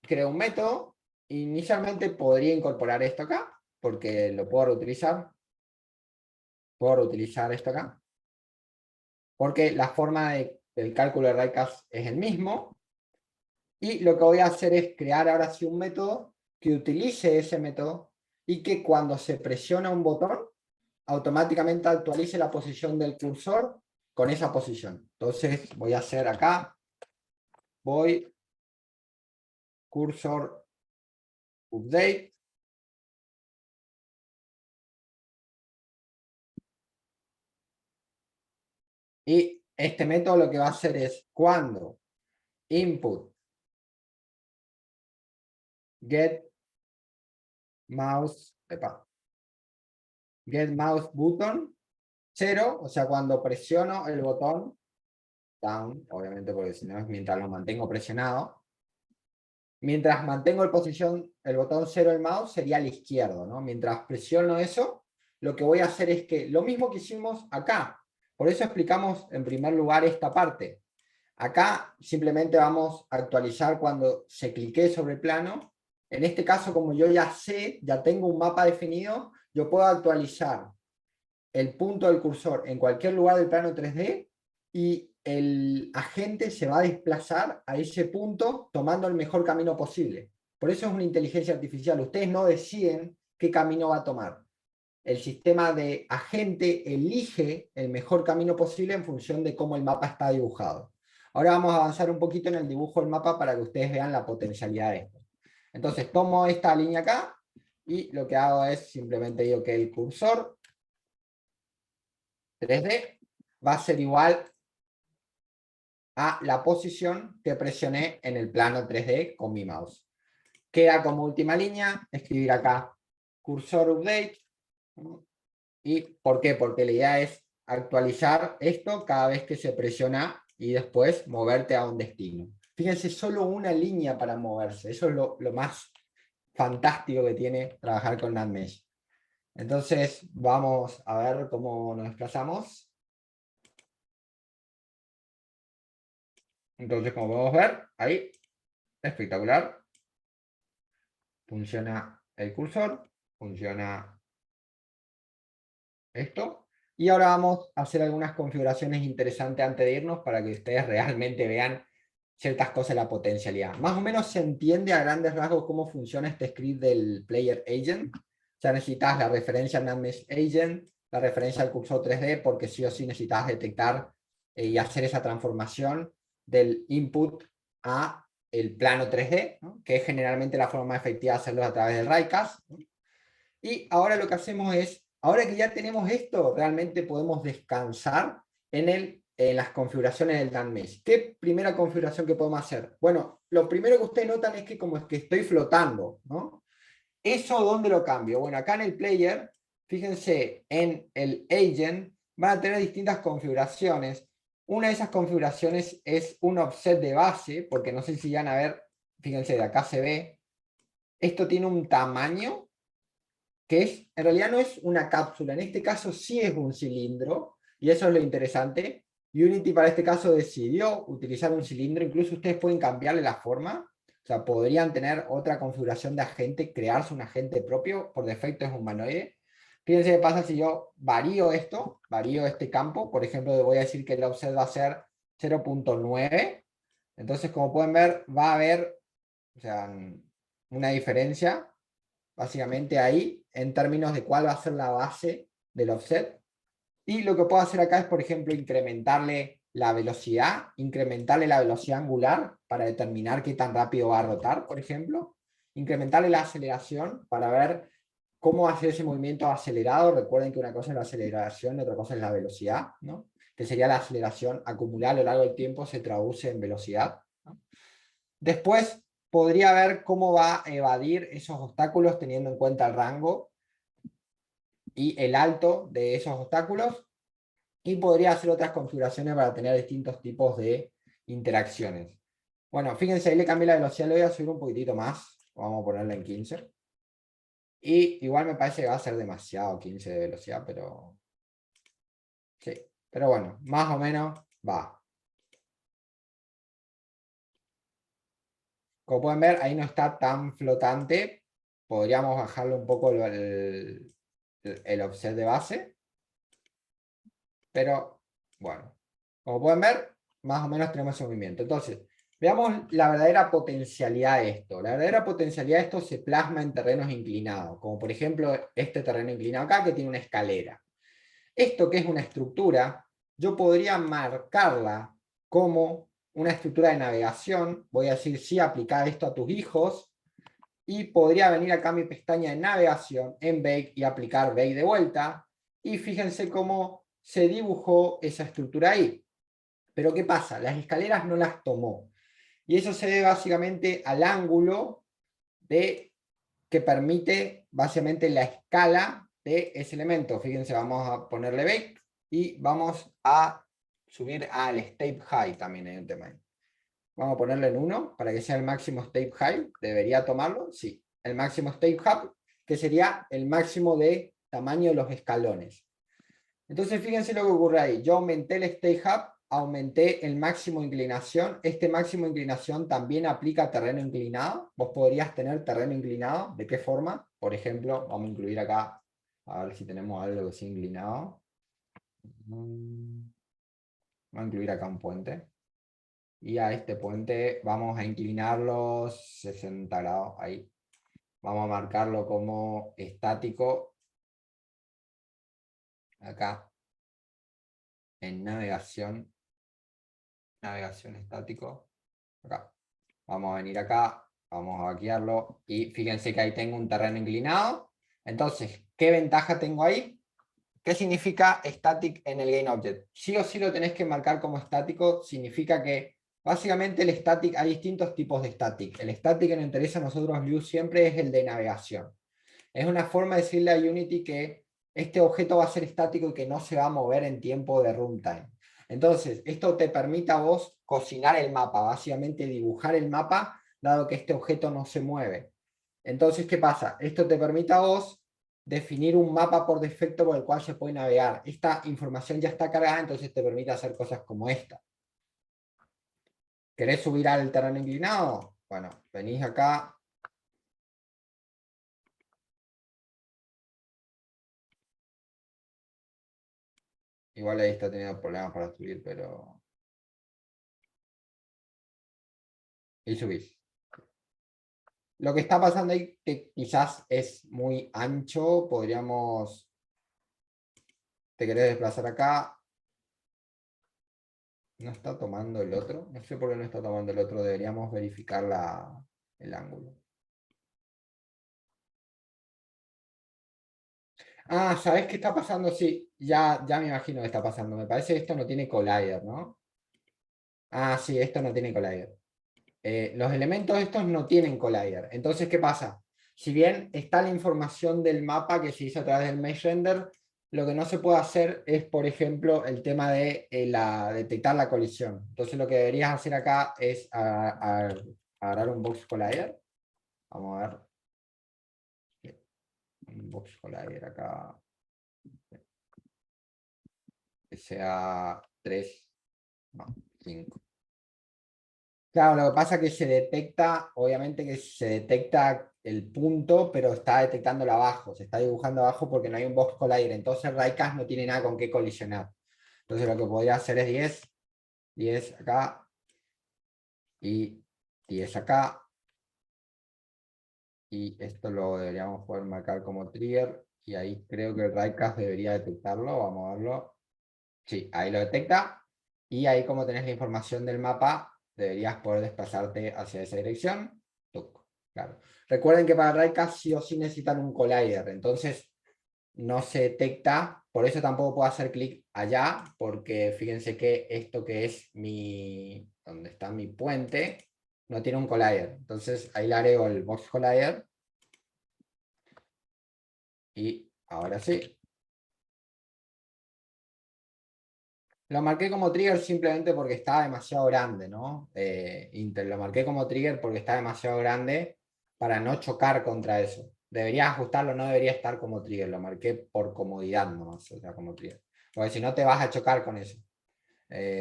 creo un método. Inicialmente podría incorporar esto acá, porque lo puedo reutilizar. por utilizar esto acá. Porque la forma del cálculo de RAICAS es el mismo. Y lo que voy a hacer es crear ahora sí un método que utilice ese método y que cuando se presiona un botón, automáticamente actualice la posición del cursor con esa posición. Entonces voy a hacer acá, voy, cursor, update. Y este método lo que va a hacer es cuando input get mouse, get mouse button 0, o sea, cuando presiono el botón down, obviamente porque si no es mientras lo mantengo presionado. Mientras mantengo el botón 0 del mouse sería al izquierdo, ¿no? Mientras presiono eso, lo que voy a hacer es que lo mismo que hicimos acá. Por eso explicamos en primer lugar esta parte. Acá simplemente vamos a actualizar cuando se clique sobre el plano. En este caso, como yo ya sé, ya tengo un mapa definido, yo puedo actualizar el punto del cursor en cualquier lugar del plano 3D y el agente se va a desplazar a ese punto tomando el mejor camino posible. Por eso es una inteligencia artificial. Ustedes no deciden qué camino va a tomar. El sistema de agente elige el mejor camino posible en función de cómo el mapa está dibujado. Ahora vamos a avanzar un poquito en el dibujo del mapa para que ustedes vean la potencialidad de esto. Entonces tomo esta línea acá y lo que hago es simplemente digo que el cursor 3D va a ser igual a la posición que presioné en el plano 3D con mi mouse. Queda como última línea escribir acá cursor update. ¿Y por qué? Porque la idea es actualizar esto cada vez que se presiona y después moverte a un destino. Fíjense, solo una línea para moverse. Eso es lo más fantástico que tiene trabajar con NantMesh. Entonces, vamos a ver cómo nos desplazamos. Entonces, como podemos ver, ahí, espectacular. Funciona el cursor, funciona esto. Y ahora vamos a hacer algunas configuraciones interesantes antes de irnos para que ustedes realmente vean ciertas cosas de la potencialidad. Más o menos se entiende a grandes rasgos cómo funciona este script del Player Agent. O sea, necesitas la referencia al NantMesh Agent, la referencia al cursor 3D, porque sí o sí necesitas detectar y hacer esa transformación del input a el plano 3D, ¿no? Que es generalmente la forma más efectiva de hacerlo a través del RayCast, ¿no? Y ahora lo que hacemos es, ahora que ya tenemos esto, realmente podemos descansar en las configuraciones del NantMesh. ¿Qué primera configuración que podemos hacer? Bueno, lo primero que ustedes notan es que como es que estoy flotando, ¿no? ¿Eso dónde lo cambio? Bueno, acá en el player, fíjense, en el agent van a tener distintas configuraciones. Una de esas configuraciones es un offset de base, porque no sé si van a ver, fíjense, de acá se ve, esto tiene un tamaño que es, en realidad no es una cápsula, en este caso sí es un cilindro, y eso es lo interesante. Unity para este caso decidió utilizar un cilindro, incluso ustedes pueden cambiarle la forma, o sea, podrían tener otra configuración de agente, crearse un agente propio, por defecto es humanoide. Fíjense qué pasa si yo varío esto, varío este campo, por ejemplo, voy a decir que el offset va a ser 0.9, entonces como pueden ver va a haber, o sea, una diferencia básicamente ahí, en términos de cuál va a ser la base del offset. Y lo que puedo hacer acá es, por ejemplo, incrementarle la velocidad angular para determinar qué tan rápido va a rotar, por ejemplo. Incrementarle la aceleración para ver cómo hacer ese movimiento acelerado. Recuerden que una cosa es la aceleración y otra cosa es la velocidad, ¿no? Que sería la aceleración acumulada a lo largo del tiempo, se traduce en velocidad, ¿no? Después podría ver cómo va a evadir esos obstáculos teniendo en cuenta el rango y el alto de esos obstáculos. Y podría hacer otras configuraciones para tener distintos tipos de interacciones. Bueno, fíjense, ahí le cambié la velocidad, le voy a subir un poquitito más. Vamos a ponerla en 15. Y igual me parece que va a ser demasiado 15 de velocidad, pero... sí, pero bueno, más o menos va. Como pueden ver, ahí no está tan flotante. Podríamos bajarle un poco el offset de base. Pero, bueno, como pueden ver, más o menos tenemos ese movimiento. Entonces, veamos la verdadera potencialidad de esto. La verdadera potencialidad de esto se plasma en terrenos inclinados, como por ejemplo este terreno inclinado acá que tiene una escalera. Esto que es una estructura, yo podría marcarla como una estructura de navegación. Voy a decir, sí, aplicar esto a tus hijos. Y podría venir acá a mi pestaña de navegación en Bake y aplicar Bake de vuelta. Y fíjense cómo se dibujó esa estructura ahí. Pero ¿qué pasa? Las escaleras no las tomó. Y eso se debe básicamente al ángulo que permite básicamente la escala de ese elemento. Fíjense, vamos a ponerle Bake y vamos a subir al Step High también en el tema. Vamos a ponerlo en 1 para que sea el máximo Step High. ¿Debería tomarlo? Sí. El máximo Step High, que sería el máximo de tamaño de los escalones. Entonces, fíjense lo que ocurre ahí. Yo aumenté el Step High, aumenté el máximo de inclinación. Este máximo de inclinación también aplica a terreno inclinado. Vos podrías tener terreno inclinado. ¿De qué forma? Por ejemplo, vamos a incluir acá, a ver si tenemos algo que sea inclinado. Vamos a incluir acá un puente. Y a este puente vamos a inclinarlo 60 grados, ahí. Vamos a marcarlo como estático, acá, en navegación, navegación estático, acá. Vamos a venir acá, vamos a vaquearlo, y fíjense que ahí tengo un terreno inclinado. Entonces, ¿qué ventaja tengo ahí? ¿Qué significa static en el GameObject? Sí o sí lo tenés que marcar como estático, significa que básicamente el static, hay distintos tipos de static. El static que nos interesa a nosotros Vue siempre es el de navegación. Es una forma de decirle a Unity que este objeto va a ser estático y que no se va a mover en tiempo de runtime. Entonces, esto te permite a vos cocinar el mapa, básicamente dibujar el mapa, dado que este objeto no se mueve. Entonces, ¿qué pasa? Esto te permite a vos definir un mapa por defecto por el cual se puede navegar. Esta información ya está cargada, entonces te permite hacer cosas como esta. ¿Querés subir al terreno inclinado? Bueno, venís acá. Igual ahí está teniendo problemas para subir, pero... Y subís. Lo que está pasando ahí, que quizás es muy ancho, podríamos... ¿Te querés desplazar acá? No está tomando el otro. No sé por qué no está tomando el otro. Deberíamos verificar el ángulo. Ah, ¿sabés qué está pasando? Sí, ya me imagino qué está pasando. Me parece que esto no tiene collider, ¿no? Ah, sí, esto no tiene collider. Los elementos estos no tienen collider. Entonces, ¿qué pasa? Si bien está la información del mapa que se hizo a través del mesh render, lo que no se puede hacer es, por ejemplo, el tema de detectar la colisión. Entonces, lo que deberías hacer acá es agarrar un box collider. Vamos a ver. Un box collider acá. Que sea 3, no, 5. Claro, lo que pasa es que se detecta, obviamente que se detecta el punto, pero está detectándolo abajo, se está dibujando abajo porque no hay un box collider, entonces Raycast no tiene nada con qué colisionar. Entonces lo que podría hacer es 10, 10 acá y 10 acá, y esto lo deberíamos poder marcar como trigger, y ahí creo que el Raycast debería detectarlo, vamos a verlo. Sí, ahí lo detecta, y ahí como tenés la información del mapa, deberías poder desplazarte hacia esa dirección. Tuc, claro. Recuerden que para Raycast sí o sí necesitan un collider, entonces no se detecta, por eso tampoco puedo hacer clic allá, porque fíjense que esto que es donde está mi puente, no tiene un collider. Entonces ahí le agrego el box collider, y ahora sí. Lo marqué como trigger simplemente porque estaba demasiado grande, ¿no? Intel, lo marqué como trigger porque está demasiado grande para no chocar contra eso. Debería ajustarlo, no debería estar como trigger, lo marqué por comodidad nomás, o sea, como trigger. Porque si no te vas a chocar con eso.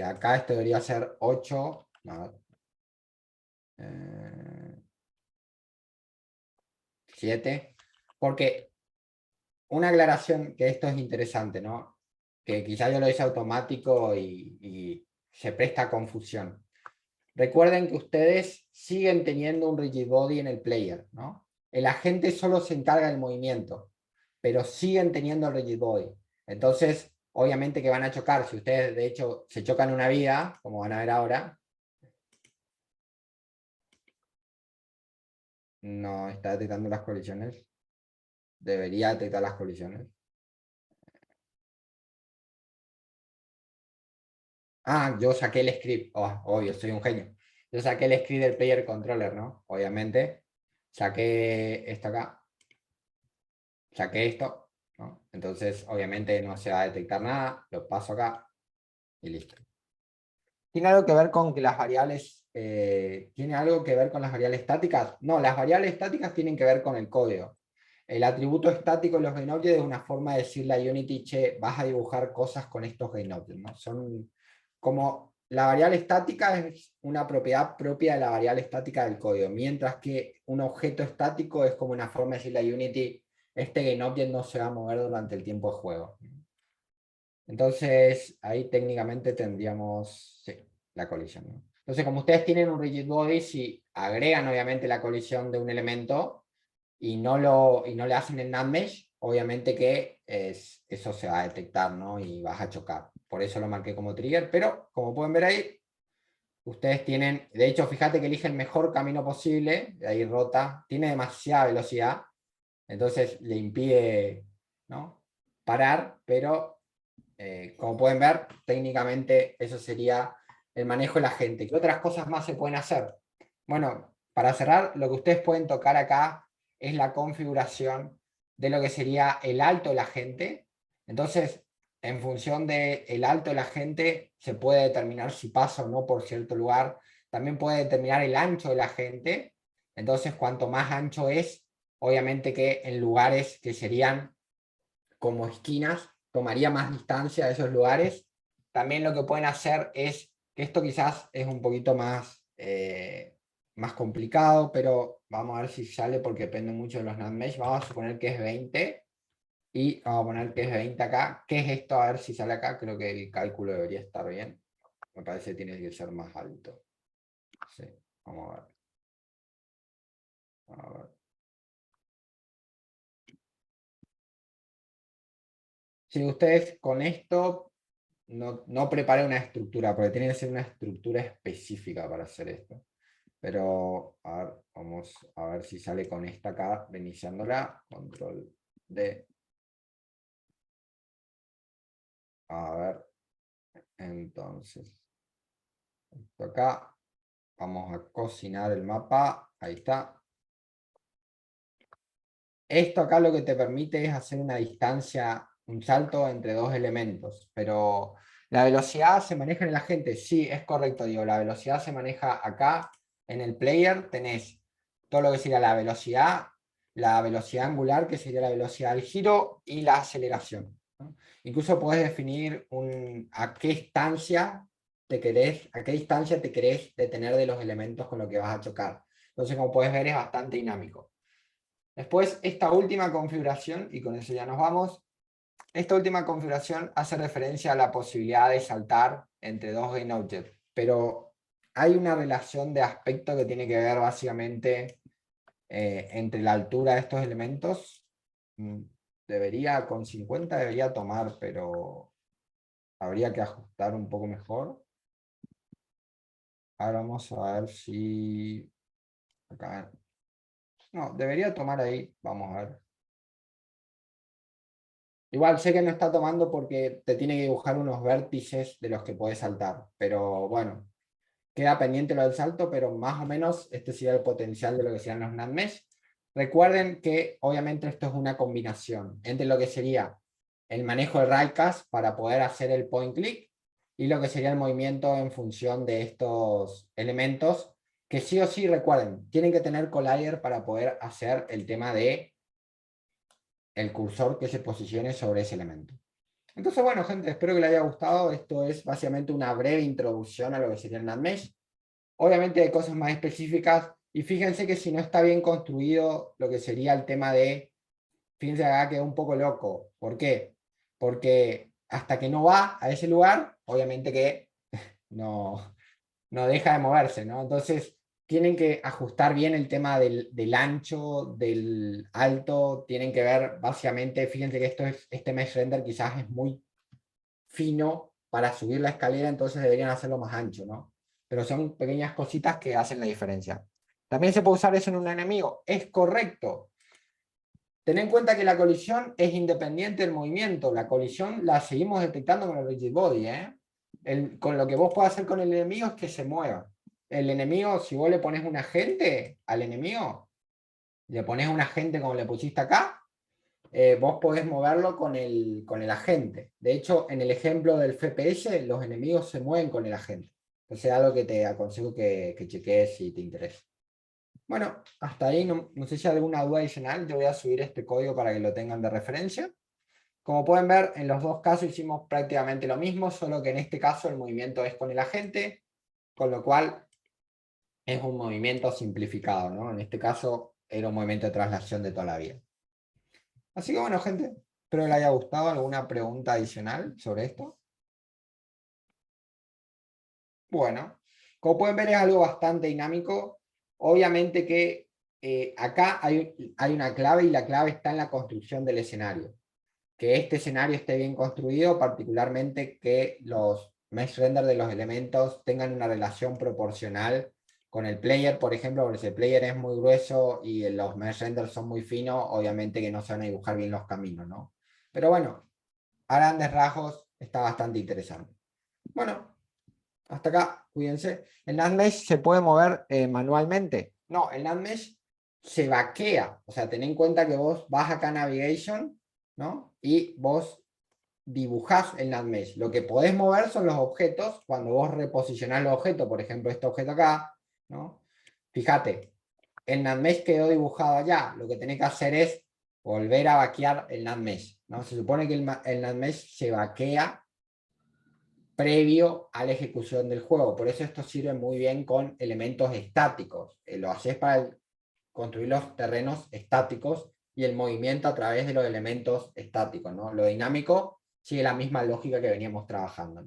Acá esto debería ser 8, no, 7, porque una aclaración que esto es interesante, ¿no? que quizá yo lo hice automático y se presta a confusión. Recuerden que ustedes siguen teniendo un rigid body en el player, ¿no? El agente solo se encarga del movimiento, pero siguen teniendo el rigid body. Entonces, obviamente que van a chocar. Si ustedes, de hecho, se chocan una vida, como van a ver ahora, no está detectando las colisiones. Debería detectar las colisiones. Ah, yo saqué el script. Oh, obvio, soy un genio. Yo saqué el script del player controller, ¿no? Obviamente. Saqué esto acá. Saqué esto, ¿no? Entonces, obviamente no se va a detectar nada. Lo paso acá y listo. ¿Tiene algo que ver con que las variables... ¿tiene algo que ver con las variables estáticas? No, las variables estáticas tienen que ver con el código. El atributo estático en los GameObjects es una forma de decirle a Unity, che, vas a dibujar cosas con estos GameObjects, ¿no? Son como la variable estática es una propiedad propia de la variable estática del código, mientras que un objeto estático es como una forma de decirle a Unity, este GameObject no se va a mover durante el tiempo de juego. Entonces, ahí técnicamente tendríamos sí, la colisión, ¿no? Entonces, como ustedes tienen un rigid body, si agregan obviamente la colisión de un elemento, y no le hacen el NAND mesh, obviamente que eso se va a detectar, ¿no? Y vas a chocar. Por eso lo marqué como trigger, pero como pueden ver ahí, ustedes tienen, de hecho, fíjate que elige el mejor camino posible, de ahí rota, tiene demasiada velocidad, entonces le impide, ¿no? Parar, pero como pueden ver, técnicamente eso sería el manejo de la gente. ¿Qué otras cosas más se pueden hacer? Bueno, para cerrar, lo que ustedes pueden tocar acá es la configuración de lo que sería el alto de la gente. Entonces, en función del alto de la gente, se puede determinar si pasa o no por cierto lugar. También puede determinar el ancho de la gente. Entonces, cuanto más ancho es, obviamente que en lugares que serían como esquinas, tomaría más distancia de esos lugares. También lo que pueden hacer es, que esto quizás es un poquito más, más complicado, pero vamos a ver si sale porque depende mucho de los NAND mesh. Vamos a suponer que es 20 y vamos a poner que es 20 acá. ¿Qué es esto? A ver si sale acá. Creo que el cálculo debería estar bien. Me parece que tiene que ser más alto. Sí, vamos a ver. Vamos a ver. Si ustedes con esto no preparé una estructura, porque tiene que ser una estructura específica para hacer esto. Pero a ver, vamos a ver si sale con esta acá, reiniciándola. Control D. A ver, entonces, esto acá. Vamos a cocinar el mapa. Ahí está. Esto acá lo que te permite es hacer una distancia, un salto entre dos elementos. Pero la velocidad se maneja en el agente. Sí, es correcto, digo. La velocidad se maneja acá. En el player tenés todo lo que sería la velocidad angular, que sería la velocidad del giro, y la aceleración, ¿no? Incluso puedes definir a qué distancia a qué distancia te querés detener de los elementos con los que vas a chocar. Entonces, como puedes ver, es bastante dinámico. Después, esta última configuración, y con eso ya nos vamos, esta última configuración hace referencia a la posibilidad de saltar entre dos GameObjects, pero hay una relación de aspecto que tiene que ver básicamente entre la altura de estos elementos. Mm, con 50 debería tomar, pero habría que ajustar un poco mejor. Ahora vamos a ver si... Acá. No, debería tomar ahí, vamos a ver. Igual sé que no está tomando porque te tiene que dibujar unos vértices de los que puedes saltar, pero bueno, queda pendiente lo del salto, pero más o menos este sería el potencial de lo que serían los NAND mesh. Recuerden que obviamente esto es una combinación entre lo que sería el manejo de raycast para poder hacer el point click y lo que sería el movimiento en función de estos elementos que sí o sí recuerden, tienen que tener collider para poder hacer el tema de el cursor que se posicione sobre ese elemento. Entonces, bueno, gente, espero que les haya gustado. Esto es básicamente una breve introducción a lo que sería el NAND mesh. Obviamente hay cosas más específicas y fíjense que si no está bien construido lo que sería el tema de, fíjense acá quedó un poco loco. ¿Por qué? Porque hasta que no va a ese lugar, obviamente que no, no deja de moverse, ¿no? Entonces, tienen que ajustar bien el tema del ancho, del alto, tienen que ver, básicamente, fíjense que este mesh render quizás es muy fino para subir la escalera, entonces deberían hacerlo más ancho, ¿no? Pero son pequeñas cositas que hacen la diferencia. También se puede usar eso en un enemigo, es correcto. Ten en cuenta que la colisión es independiente del movimiento, la colisión la seguimos detectando con el rigid body, ¿eh? Con lo que vos podés hacer con el enemigo es que se mueva. El enemigo, si vos le pones un agente al enemigo, le pones un agente como le pusiste acá, vos podés moverlo con el agente. De hecho, en el ejemplo del FPS, los enemigos se mueven con el agente. Entonces es algo que te aconsejo que cheques si te interesa. Bueno, hasta ahí no sé si hay alguna duda adicional. Yo voy a subir este código para que lo tengan de referencia. Como pueden ver, en los dos casos hicimos prácticamente lo mismo, solo que en este caso el movimiento es con el agente, con lo cual es un movimiento simplificado, ¿no? En este caso era un movimiento de traslación de toda la vida. Así que bueno, gente, espero les haya gustado. ¿Alguna pregunta adicional sobre esto? Bueno, como pueden ver es algo bastante dinámico. Obviamente que acá hay una clave y la clave está en la construcción del escenario. Que este escenario esté bien construido, particularmente que los mesh render de los elementos tengan una relación proporcional con el player, por ejemplo, porque si el player es muy grueso y los mesh renders son muy finos, obviamente que no se van a dibujar bien los caminos, ¿no? Pero bueno, a grandes rasgos está bastante interesante. Bueno, hasta acá, cuídense. ¿El NAND Mesh se puede mover manualmente? No, el NAND Mesh se vaquea. O sea, ten en cuenta que vos vas acá a Navigation, ¿no? Y vos dibujás el NAND Mesh. Lo que podés mover son los objetos. Cuando vos reposicionás los objetos, por ejemplo, este objeto acá, ¿no? Fíjate, el NAND Mesh quedó dibujado allá. Lo que tenés que hacer es volver a vaquear el NAND Mesh, ¿no? Se supone que el NAND Mesh se vaquea previo a la ejecución del juego. Por eso esto sirve muy bien con elementos estáticos. Lo haces para construir los terrenos estáticos y el movimiento a través de los elementos estáticos, ¿no? Lo dinámico sigue la misma lógica que veníamos trabajando.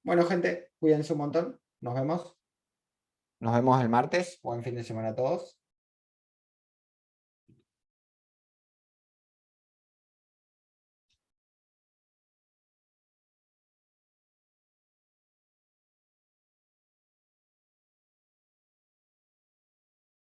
Bueno, gente, cuídense un montón. Nos vemos. Nos vemos el martes. Buen fin de semana a todos.